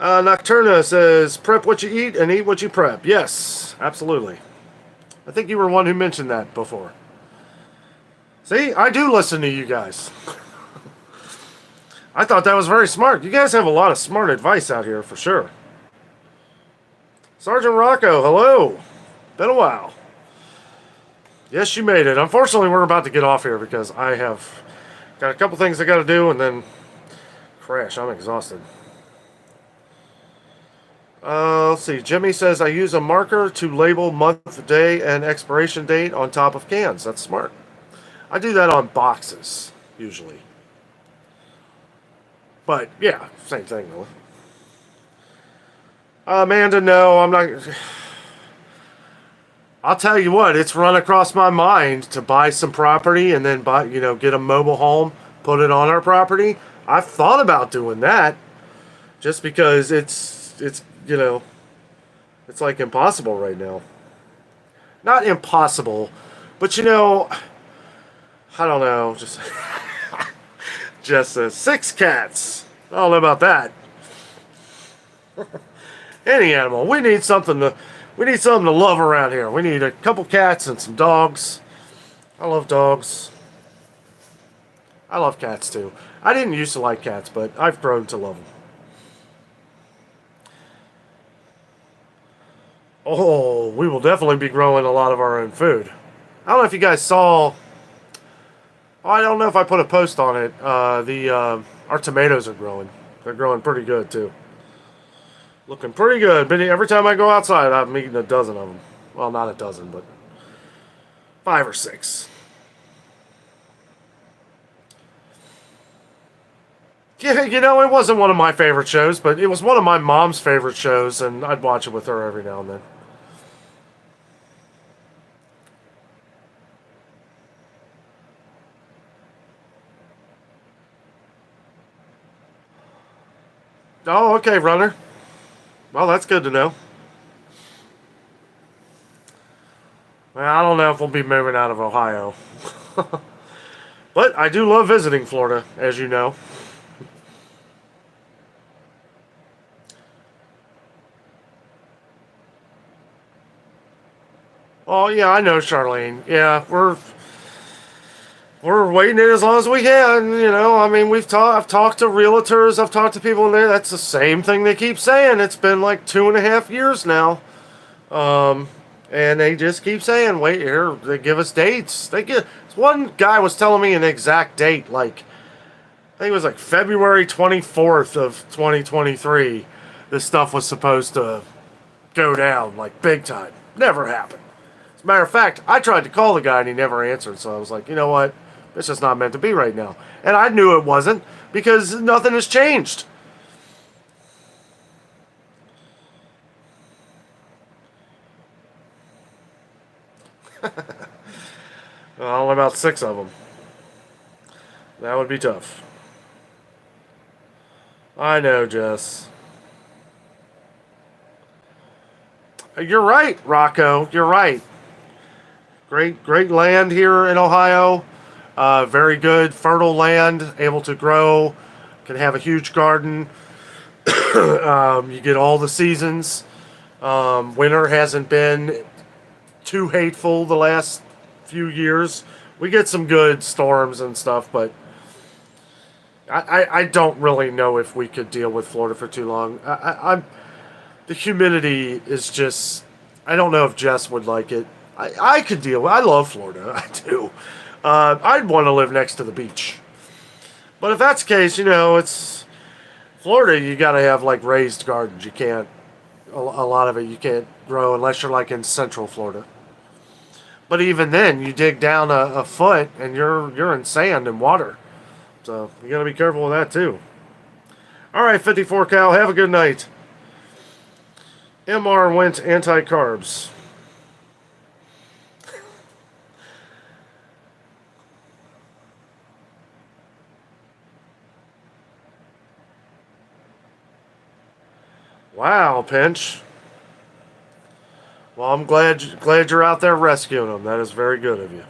Nocturna says, prep what you eat and eat what you prep. Yes, absolutely. I think you were one who mentioned that before. See, I do listen to you guys. I thought that was very smart. You guys have a lot of smart advice out here, for sure. Sergeant Rocco, hello. Been a while. Yes, you made it. Unfortunately, we're about to get off here because I have got a couple things I got to do and then crash. I'm exhausted. Let's see. Jimmy says, I use a marker to label month, day, and expiration date on top of cans. That's smart. I do that on boxes, usually. But, yeah, same thing, though. Amanda, no, I'm not. I'll tell you what, it's run across my mind to buy some property and then get a mobile home, put it on our property. I've thought about doing that just because it's like impossible right now. Not impossible, but I don't know, just 6 cats. I don't know about that. Any animal. We need something to love around here. We need a couple cats and some dogs. I love dogs. I love cats too. I didn't used to like cats, but I've grown to love them. Oh, we will definitely be growing a lot of our own food. I don't know if you guys saw. I don't know if I put a post on it. Our tomatoes are growing. They're growing pretty good too. Looking pretty good. But every time I go outside, I'm eating a dozen of them. Well, not a dozen, but 5 or 6. Yeah, it wasn't one of my favorite shows, but it was one of my mom's favorite shows, and I'd watch it with her every now and then. Oh, okay, Runner. Well, that's good to know. Well, I don't know if we'll be moving out of Ohio. But I do love visiting Florida, as you know. Oh, yeah, I know, Charlene. Yeah, we're waiting it as long as we can. I mean, I've talked to realtors, I've talked to people in there. That's the same thing they keep saying. It's been like 2.5 years now, and they just keep saying, "Wait here." They give us dates. One guy was telling me an exact date, like I think it was like February 24th of 2023. This stuff was supposed to go down like big time. Never happened. As a matter of fact, I tried to call the guy and he never answered. So I was like, you know what? It's just not meant to be right now. And I knew it wasn't because nothing has changed. Well, about 6 of them. That would be tough. I know, Jess. You're right, Rocco. You're right. Great land here in Ohio. Very good, fertile land, able to grow. Can have a huge garden. You get all the seasons. Winter hasn't been too hateful the last few years. We get some good storms and stuff, but I don't really know if we could deal with Florida for too long. The humidity is just. I don't know if Jess would like it. I could deal with. I love Florida. I do. I'd want to live next to the beach. But if that's the case, it's Florida. You got to have like raised gardens. You can't. A lot of it you can't grow unless you're like in Central Florida. But even then, you dig down a foot and you're in sand and water. So you got to be careful with that too. All right, 54 Cal. Have a good night. MR went anti-carbs. Wow, Pinch. Well, I'm glad you're out there rescuing them. That is very good of you.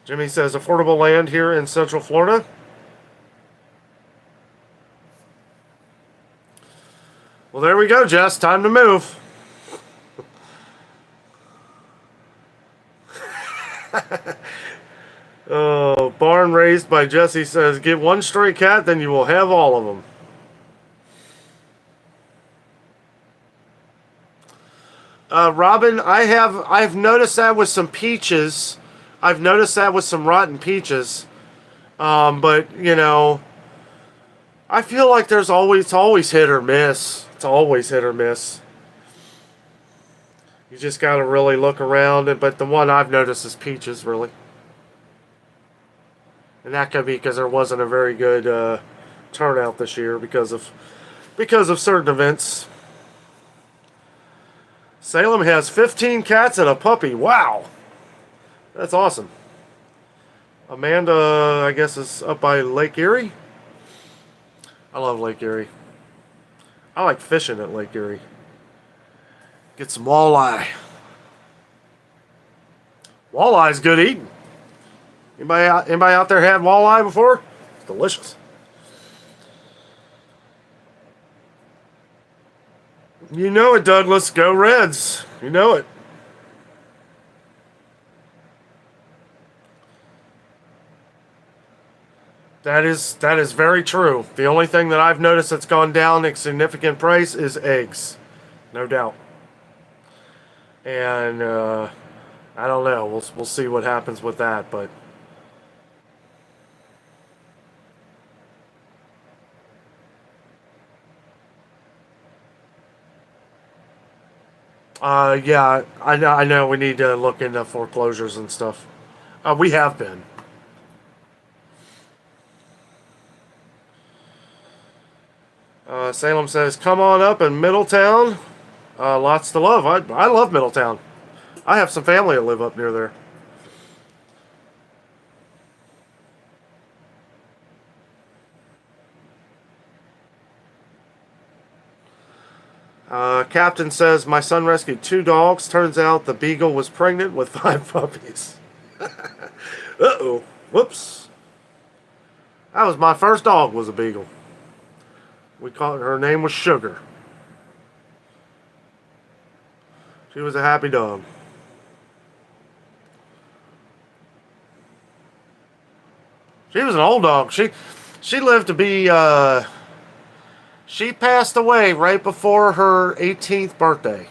Jimmy says affordable land here in Central Florida. Well, there we go, Jess. Time to move. Oh, barn raised by Jesse says, get one stray cat, then you will have all of them. Robin, I've noticed that with some peaches. I've noticed that with some rotten peaches. But I feel like it's always hit or miss. It's always hit or miss. You just got to really look around. But the one I've noticed is peaches, really. And that could be because there wasn't a very good turnout this year because of certain events. Salem has 15 cats and a puppy. Wow. That's awesome. Amanda, I guess, is up by Lake Erie. I love Lake Erie. I like fishing at Lake Erie. Get some walleye. Walleye's good eating. Anybody out there had walleye before? It's delicious. You know it, Douglas. Go Reds. You know it. That is very true. The only thing that I've noticed that's gone down in significant price is eggs. No doubt. And I don't know. We'll see what happens with that, but yeah, I know we need to look into foreclosures and stuff. We have been. Salem says, come on up in Middletown. Lots to love. I love Middletown. I have some family that live up near there. Captain says, my son rescued 2 dogs. Turns out the beagle was pregnant with 5 puppies. Uh-oh. Whoops. That was my first dog, was a beagle. Her name was Sugar. She was a happy dog. She was an old dog. She lived to be, she passed away right before her 18th birthday.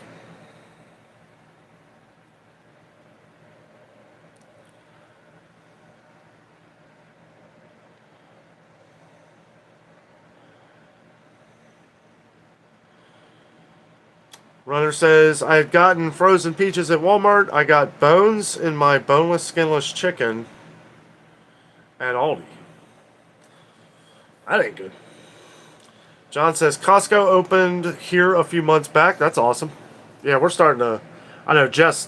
Runner says, I had gotten frozen peaches at Walmart. I got bones in my boneless, skinless chicken at Aldi. That ain't good. John says, Costco opened here a few months back. That's awesome. Yeah, we're starting to... I know Jess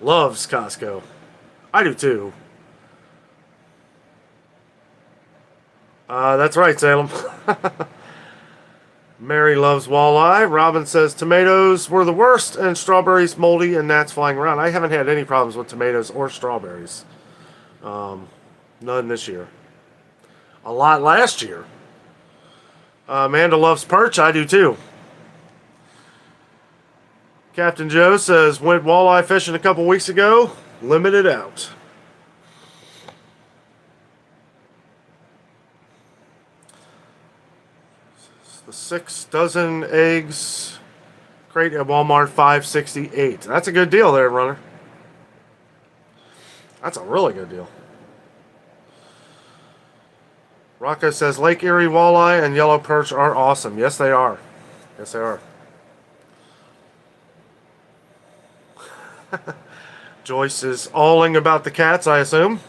loves Costco. I do too. That's right, Salem. Mary loves walleye. Robin says tomatoes were the worst and strawberries moldy and gnats flying around. I haven't had any problems with tomatoes or strawberries. None this year. A lot last year. Amanda loves perch. I do too. Captain Joe says went walleye fishing a couple weeks ago. Limited out. The 6 dozen eggs crate at Walmart, $5.68. That's a good deal there, Runner. That's a really good deal. Rocco says Lake Erie walleye and yellow perch are awesome. Yes, they are. Yes, they are. Joyce is awling about the cats, I assume.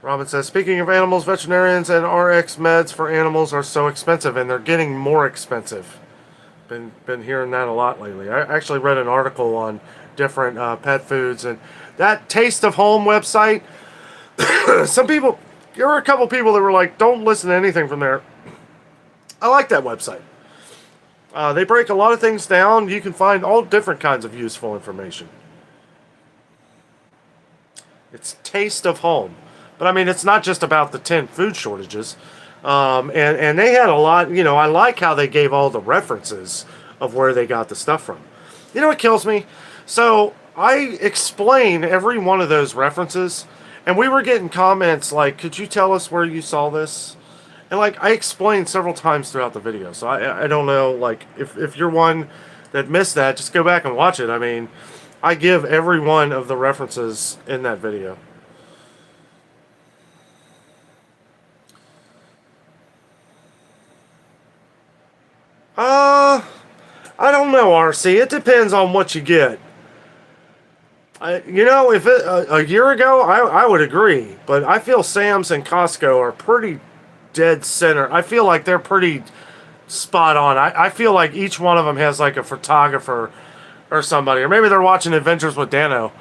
Robin says, speaking of animals, veterinarians and RX meds for animals are so expensive, and they're getting more expensive. Been hearing that a lot lately. I actually read an article on different pet foods, and that Taste of Home website, there were a couple people that were like, don't listen to anything from there. I like that website. They break a lot of things down. You can find all different kinds of useful information. It's Taste of Home. But I mean, it's not just about the 10 food shortages. And they had a lot, I like how they gave all the references of where they got the stuff from. You know what kills me? So I explain every one of those references, and we were getting comments like, could you tell us where you saw this? And like, I explained several times throughout the video. So I don't know, like, if you're one that missed that, just go back and watch it. I mean, I give every one of the references in that video. I don't know, RC. It depends on what you get. If a year ago, I would agree. But I feel Sam's and Costco are pretty dead center. I feel like they're pretty spot on. I feel like each one of them has like a photographer or somebody. Or maybe they're watching Adventures with Danno.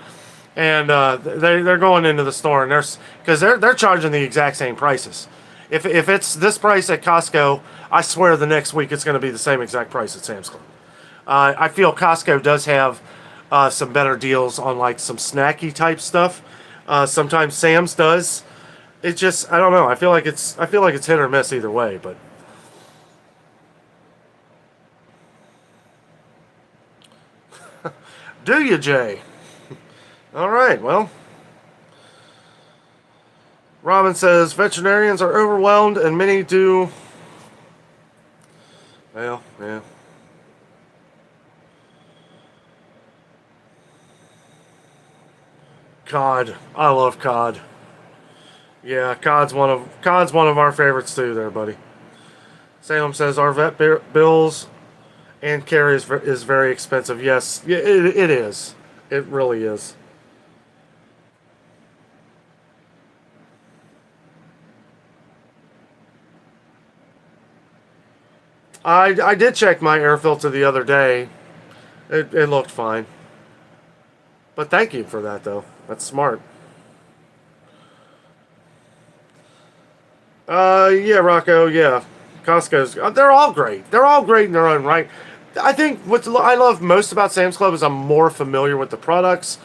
And they're going into the store. And because they're charging the exact same prices. If it's this price at Costco, I swear the next week it's going to be the same exact price at Sam's Club. I feel Costco does have some better deals on like some snacky type stuff. Sometimes Sam's does. It just, I don't know. I feel like it's hit or miss either way. But do you, Jay? All right. Well. Robin says veterinarians are overwhelmed and many do. Well, yeah. Cod. I love cod. Yeah, cod's one of our favorites too there, buddy. Salem says our vet bills and care is very expensive. Yes, it is. It really is. I did check my air filter the other day. It looked fine. But thank you for that, though. That's smart. Yeah, Rocco, yeah. Costco's, they're all great. They're all great in their own right. I think what I love most about Sam's Club is I'm more familiar with the products.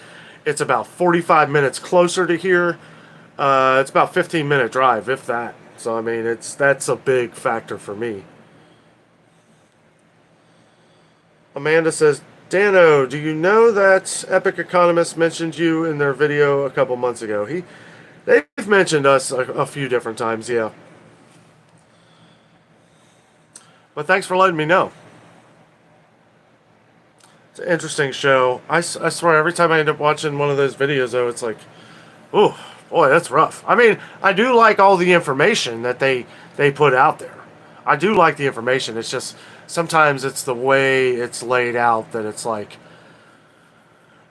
It's about 45 minutes closer to here. It's about 15-minute drive, if that. So, I mean, that's a big factor for me. Amanda says, Danno, do you know that Epic Economist mentioned you in their video a couple months ago? They've mentioned us a few different times, yeah. But thanks for letting me know. It's an interesting show. I swear, every time I end up watching one of those videos, though, it's like, oh, boy, that's rough. I mean, I do like all the information that they put out there. I do like the information. It's just sometimes it's the way it's laid out that it's like,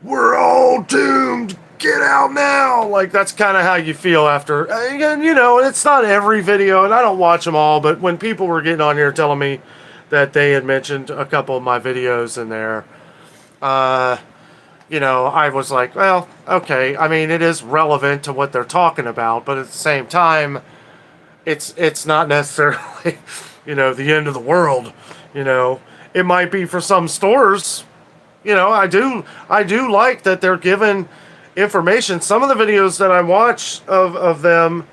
we're all doomed. Get out now. Like, that's kind of how you feel after. And, you know, it's not every video, and I don't watch them all, but when people were getting on here telling me that they had mentioned a couple of my videos in there, you know, I was like, well, okay. I mean, it is relevant to what they're talking about, but at the same time, it's not necessarily, you know, the end of the world. You know, it might be for some stores. You know, I do like that they're given information. Some of the videos that I watch of them,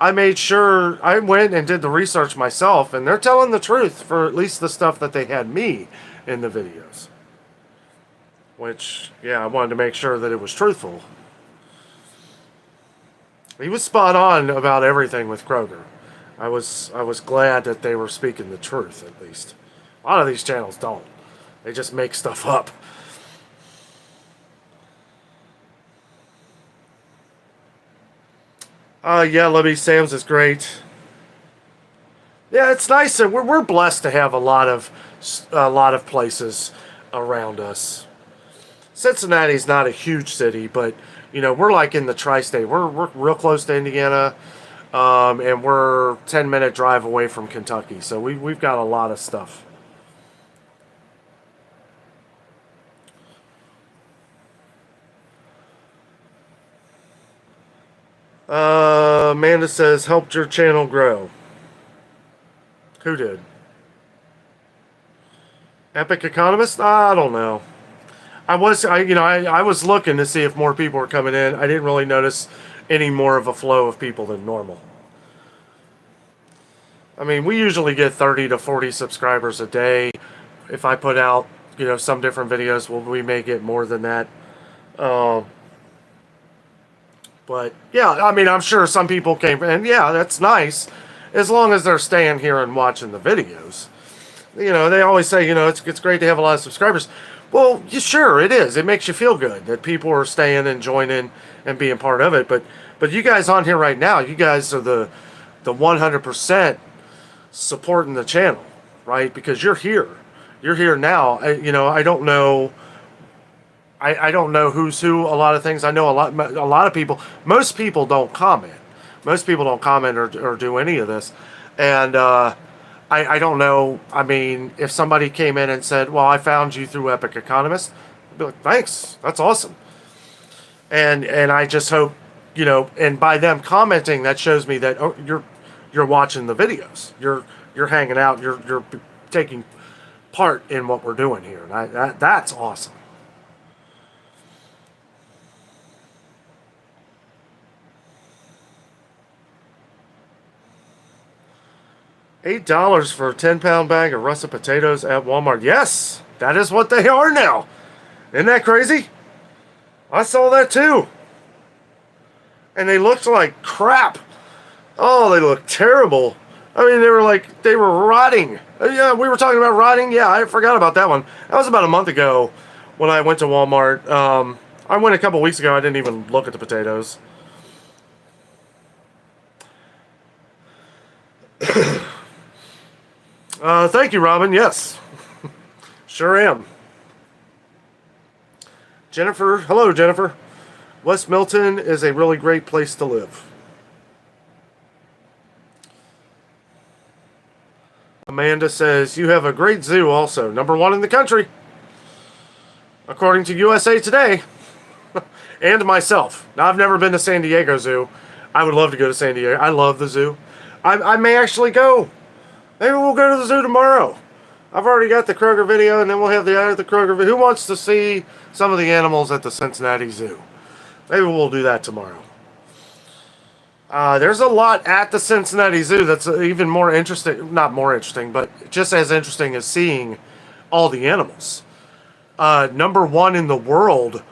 I made sure I went and did the research myself, and they're telling the truth for at least the stuff that they had me in the videos. Which, yeah, I wanted to make sure that it was truthful. He was spot on about everything with Kroger. I was glad that they were speaking the truth, at least. A lot of these channels don't. They just make stuff up. Yeah, Libby, Sam's is great. Yeah, it's nice. We're blessed to have a lot of places around us. Cincinnati's not a huge city, but you know, we're like in the tri-state. We're real close to Indiana, and we're 10-minute drive away from Kentucky. So we've got a lot of stuff. Amanda says, helped your channel grow. Who did? Epic Economist? I don't know. I was looking to see if more people were coming in. I didn't really notice any more of a flow of people than normal. I mean, we usually get 30 to 40 subscribers a day. If I put out, you know, some different videos, well, we may get more than that. But, yeah, I mean, I'm sure some people came, and yeah, that's nice, as long as they're staying here and watching the videos. You know, they always say, you know, it's great to have a lot of subscribers. Well, yeah, sure, it is. It makes you feel good that people are staying and joining and being part of it. But you guys on here right now, you guys are the 100% supporting the channel, right? Because you're here. You're here now. You know, I don't know... I don't know who's who. A lot of things. I know a lot of people. Most people don't comment. Most people don't comment or do any of this. And I don't know. I mean, if somebody came in and said, well, I found you through Epic Economist, I'd be like, thanks. That's awesome. And I just hope, you know, and by them commenting, that shows me that you're watching the videos. You're hanging out. You're taking part in what we're doing here. And that's awesome. $8 for a 10-pound bag of russet potatoes at Walmart. Yes, that is what they are now. Isn't that crazy? I saw that too. And they looked like crap. Oh, they looked terrible. I mean, they were rotting. Yeah, we were talking about rotting. Yeah, I forgot about that one. That was about a month ago when I went to Walmart. I went a couple weeks ago. I didn't even look at the potatoes. Thank you, Robin. Yes. Sure am. Jennifer. Hello, Jennifer. West Milton is a really great place to live. Amanda says, you have a great zoo also. #1 in the country. According to USA Today. And myself. Now, I've never been to San Diego Zoo. I would love to go to San Diego. I love the zoo. I may actually go. Maybe we'll go to the zoo tomorrow. I've already got the Kroger video, and then we'll have the Kroger video. Who wants to see some of the animals at the Cincinnati Zoo? Maybe we'll do that tomorrow. There's a lot at the Cincinnati Zoo that's even more interesting. Not more interesting, but just as interesting as seeing all the animals. #1 in the world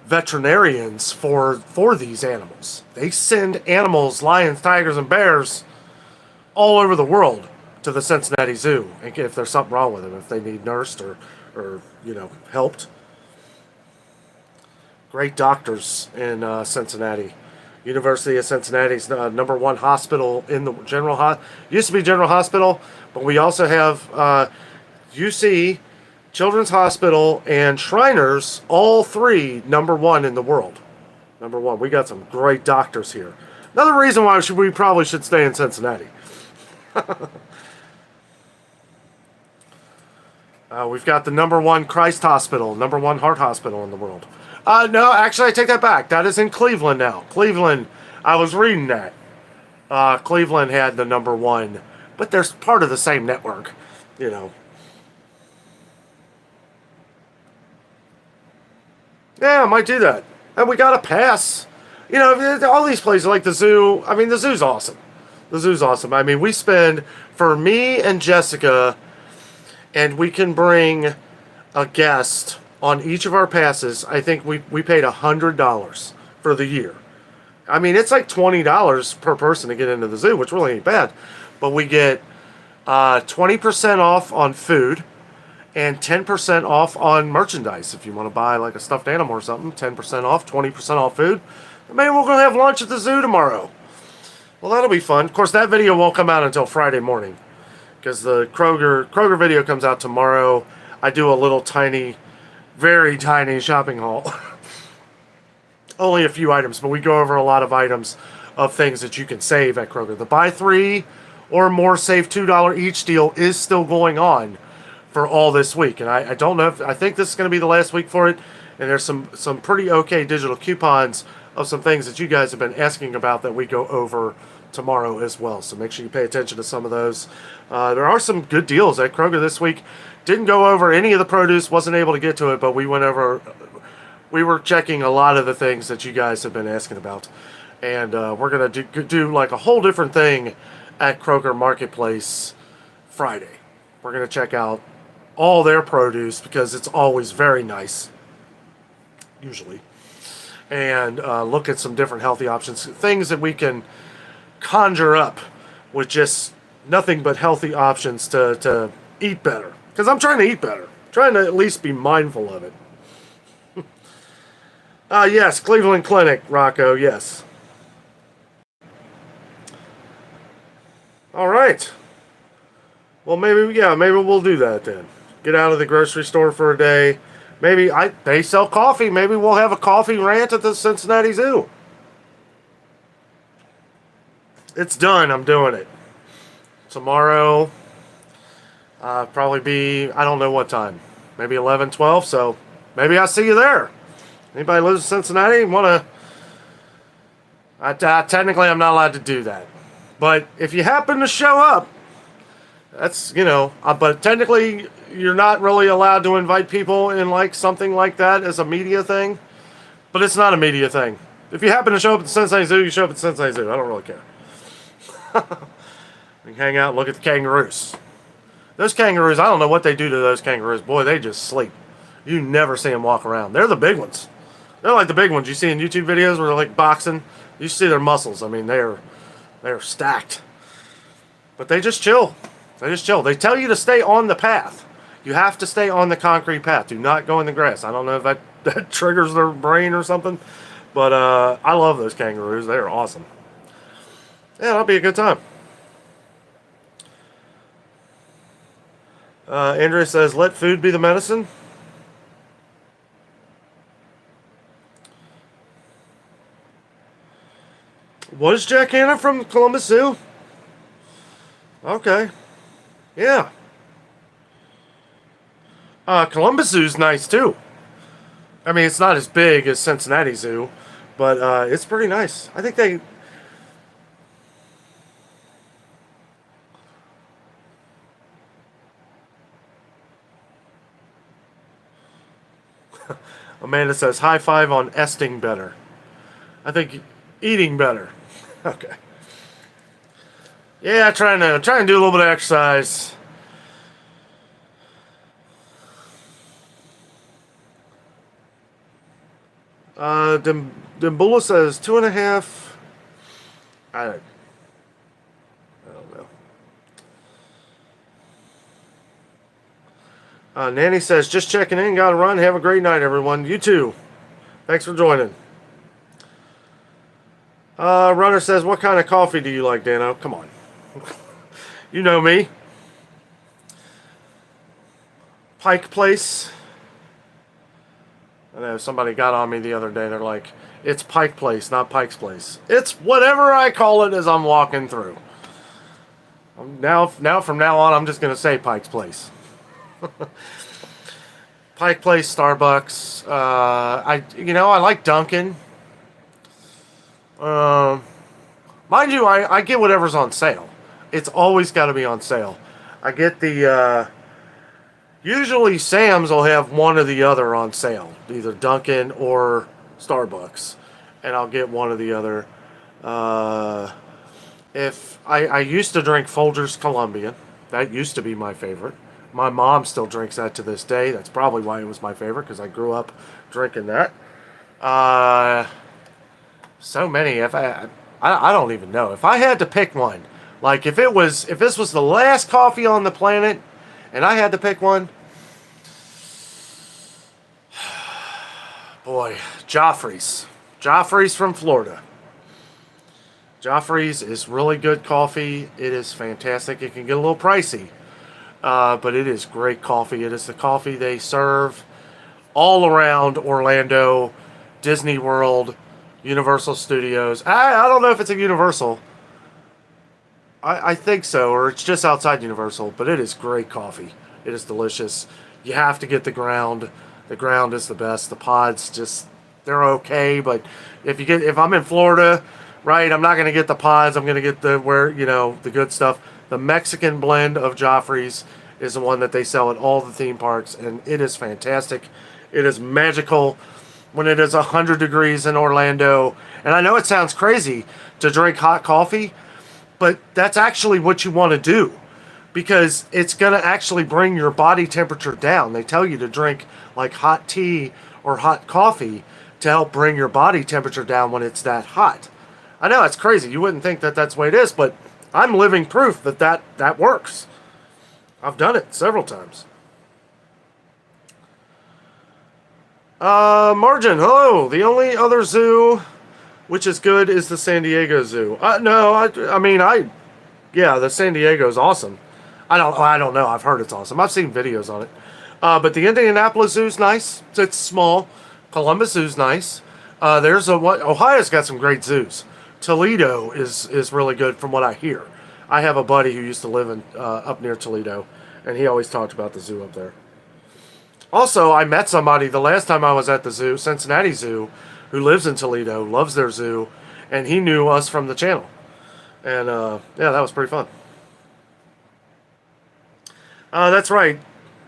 veterinarians for these animals. They send animals, lions, tigers, and bears all over the world to the Cincinnati Zoo, and if there's something wrong with them, if they need nursed or you know, helped. Great doctors in Cincinnati. University of Cincinnati's #1 hospital in the used to be General Hospital, but we also have UC, Children's Hospital, and Shriners, all three #1 in the world. #1. We got some great doctors here. Another reason why we probably should stay in Cincinnati. We've got the #1 Christ Hospital, #1 heart hospital in the world. No, actually, I take that back. That is in Cleveland now. Cleveland, I was reading that. Cleveland had the #1, but they're part of the same network, you know. Yeah, I might do that. And we got a pass. You know, all these places like the zoo. I mean, the zoo's awesome. The zoo's awesome. I mean, we spend, for me and Jessica, and we can bring a guest on each of our passes. I think we paid $100 for the year. I mean, it's like $20 per person to get into the zoo, which really ain't bad. But we get 20% off on food and 10% off on merchandise. If you want to buy like a stuffed animal or something, 10% off, 20% off food. And maybe we're going to have lunch at the zoo tomorrow. Well, that'll be fun. Of course, that video won't come out until Friday morning, because the Kroger video comes out tomorrow. I do a little tiny, very tiny shopping haul. Only a few items, but we go over a lot of items of things that you can save at Kroger. The buy 3 or more, save $2 each deal is still going on for all this week. And I don't know I think this is going to be the last week for it. And there's some pretty okay digital coupons of some things that you guys have been asking about that we go over tomorrow as well. So make sure you pay attention to some of those. There are some good deals at Kroger this week. Didn't go over any of the produce, wasn't able to get to it, but we went over, we were checking a lot of the things that you guys have been asking about. And we're going to do like a whole different thing at Kroger Marketplace Friday. We're going to check out all their produce because it's always very nice, usually. And look at some different healthy options, things that we can conjure up with just nothing but healthy options to eat better. Because I'm trying to eat better. I'm trying to at least be mindful of it. Yes, Cleveland Clinic, Rocco, yes. All right. Well, maybe we'll do that then. Get out of the grocery store for a day. Maybe they sell coffee. Maybe we'll have a coffee rant at the Cincinnati Zoo. It's done. I'm doing it. Tomorrow, probably be, I don't know what time. Maybe 11, 12. So maybe I'll see you there. Anybody lives in Cincinnati and want to... technically, I'm not allowed to do that. But if you happen to show up, that's, you know... but technically, you're not really allowed to invite people in like something like that as a media thing. But it's not a media thing. If you happen to show up at the Cincinnati Zoo, you show up at the Cincinnati Zoo. I don't really care. You can hang out and look at the kangaroos. Those kangaroos, I don't know what they do to those kangaroos. Boy, they just sleep. You never see them walk around. They're the big ones. They're like the big ones you see in YouTube videos where they're like boxing. You see their muscles. I mean, they're stacked. But they just chill. They just chill. They tell you to stay on the path. You have to stay on the concrete path. Do not go in the grass. I don't know if that triggers their brain or something. But I love those kangaroos. They are awesome. Yeah, that'll be a good time. Andrea says, let food be the medicine. Was Jack Hanna from Columbus Zoo? Okay. Yeah. Columbus Zoo's nice too. I mean, it's not as big as Cincinnati Zoo, but it's pretty nice. I think they... Amanda says, high five on esting better. I think eating better. Okay. Yeah, trying to do a little bit of exercise. Dimbula says 2.5. I don't know. Nanny says, just checking in, gotta run. Have a great night, everyone. You too. Thanks for joining. Runner says, what kind of coffee do you like, Danno? Come on. You know me. Pike Place. I know somebody got on me the other day. They're like, it's Pike Place, not Pike's Place. It's whatever I call it as I'm walking through. Now from now on, I'm just going to say Pike's Place. Pike Place, Starbucks. I like Dunkin'. Mind you, I get whatever's on sale. It's always got to be on sale. I get the, usually Sam's will have one or the other on sale. Either Dunkin' or Starbucks. And I'll get one or the other. If I used to drink Folgers Colombian. That used to be my favorite. My mom still drinks that to this day. That's probably why it was my favorite, because I grew up drinking that. So many. If I don't even know. If I had to pick one, like if this was the last coffee on the planet, and I had to pick one, boy, Joffrey's. Joffrey's from Florida. Joffrey's is really good coffee. It is fantastic. It can get a little pricey, but it is great coffee. It is the coffee they serve all around Orlando, Disney World, Universal Studios. I don't know if it's a Universal. I think so, or it's just outside Universal, but it is great coffee. It is delicious. You have to get the ground. The ground is the best. The pods they're okay, but if I'm in Florida, right, I'm not going to get the pods. I'm going to get the good stuff. The Mexican blend of Joffrey's is the one that they sell at all the theme parks, and it is fantastic. It is magical when it is 100 degrees in Orlando. And I know it sounds crazy to drink hot coffee, but that's actually what you want to do, because it's going to actually bring your body temperature down. They tell you to drink like hot tea or hot coffee to help bring your body temperature down when it's that hot. I know it's crazy. You wouldn't think that that's the way it is, but I'm living proof that works. I've done it several times. Margin, hello. The only other zoo which is good is the San Diego Zoo. Yeah, the San Diego's awesome. I don't know. I've heard it's awesome. I've seen videos on it. But the Indianapolis Zoo's nice. It's small. Columbus Zoo's nice. Ohio's got some great zoos. Toledo is really good from what I hear. I have a buddy who used to live up near Toledo, and he always talked about the zoo up there. Also, I met somebody the last time I was at the zoo, Cincinnati Zoo, who lives in Toledo, loves their zoo, and he knew us from the channel. And that was pretty fun. That's right,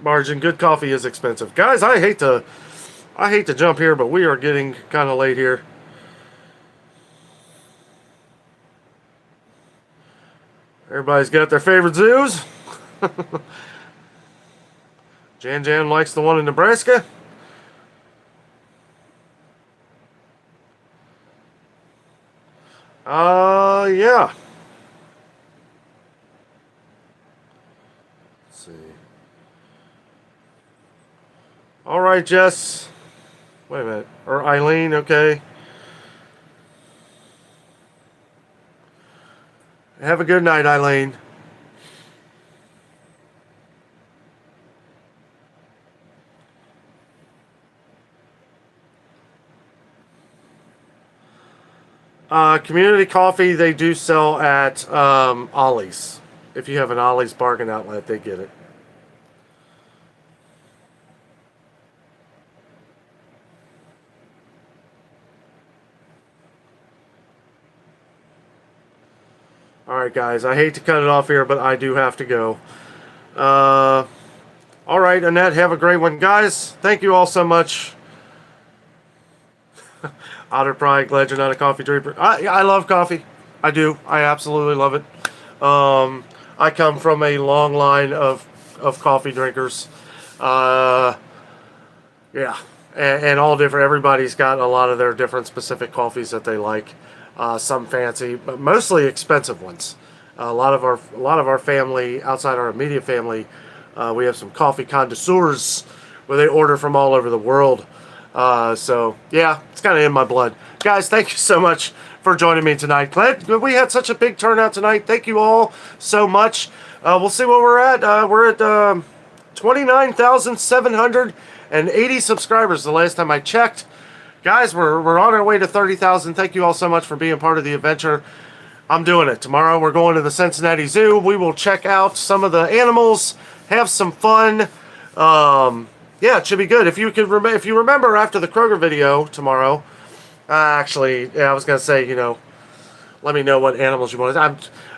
Margin. Good coffee is expensive, guys. I hate to jump here, but we are getting kind of late here. Everybody's got their favorite zoos. Jan likes the one in Nebraska. Yeah. Let's see. All right, Jess. Wait a minute. Or Eileen, okay. Have a good night, Eileen. Community coffee, they do sell at Ollie's. If you have an Ollie's bargain outlet, they get it. Alright, guys, I hate to cut it off here, but I do have to go. Alright, Annette, have a great one. Guys, thank you all so much. Otter Pride, glad you're not a coffee drinker. I love coffee. I do. I absolutely love it. I come from a long line of coffee drinkers. Yeah. And all different. Everybody's got a lot of their different specific coffees that they like. Some fancy, but mostly expensive ones. A lot of our family, outside our immediate family, we have some coffee connoisseurs where they order from all over the world. So yeah, it's kind of in my blood. Guys, thank you so much for joining me tonight. Glad we had such a big turnout tonight. Thank you all so much. We'll see where we're at. We're at 29,780 subscribers the last time I checked. Guys, we're on our way to 30,000. Thank you all so much for being part of the adventure. I'm doing it. Tomorrow we're going to the Cincinnati Zoo. We will check out some of the animals, have some fun. Yeah, it should be good. If you remember after the Kroger video tomorrow, actually, yeah, I was gonna say, let me know what animals you want.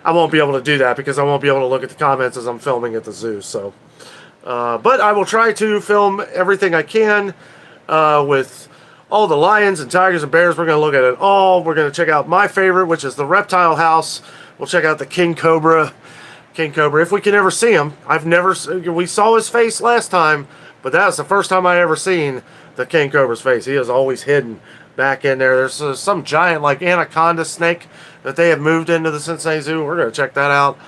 I won't be able to do that because I won't be able to look at the comments as I'm filming at the zoo. So, but I will try to film everything I can with all the lions and tigers and bears. We're gonna look at it all. We're gonna check out my favorite, which is the reptile house. We'll check out the king cobra, if we can ever see him. We saw his face last time, but that was the first time I ever seen the king cobra's face. He is always hidden back in there. There's some giant like anaconda snake that they have moved into the Cincinnati Zoo. We're going to check that out.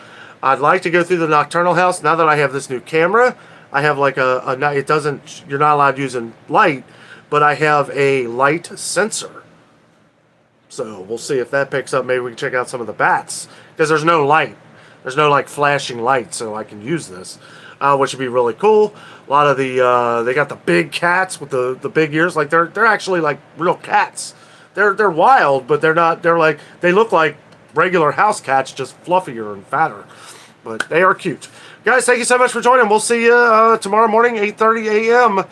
I'd like to go through the nocturnal house. Now that I have this new camera, I have like you're not allowed using light, but I have a light sensor. So we'll see if that picks up. Maybe we can check out some of the bats because there's no light. There's no like flashing light, so I can use this, which would be really cool. A lot of the they got the big cats with the big ears. Like they're actually like real cats. They're wild, but they're not. They look like regular house cats, just fluffier and fatter. But they are cute. Guys, thank you so much for joining. We'll see you tomorrow morning, 8:30 a.m.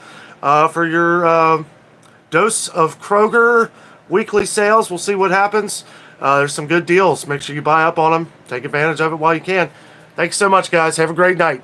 For your dose of Kroger weekly sales. We'll see what happens. There's some good deals. Make sure you buy up on them. Take advantage of it while you can. Thanks so much, guys. Have a great night.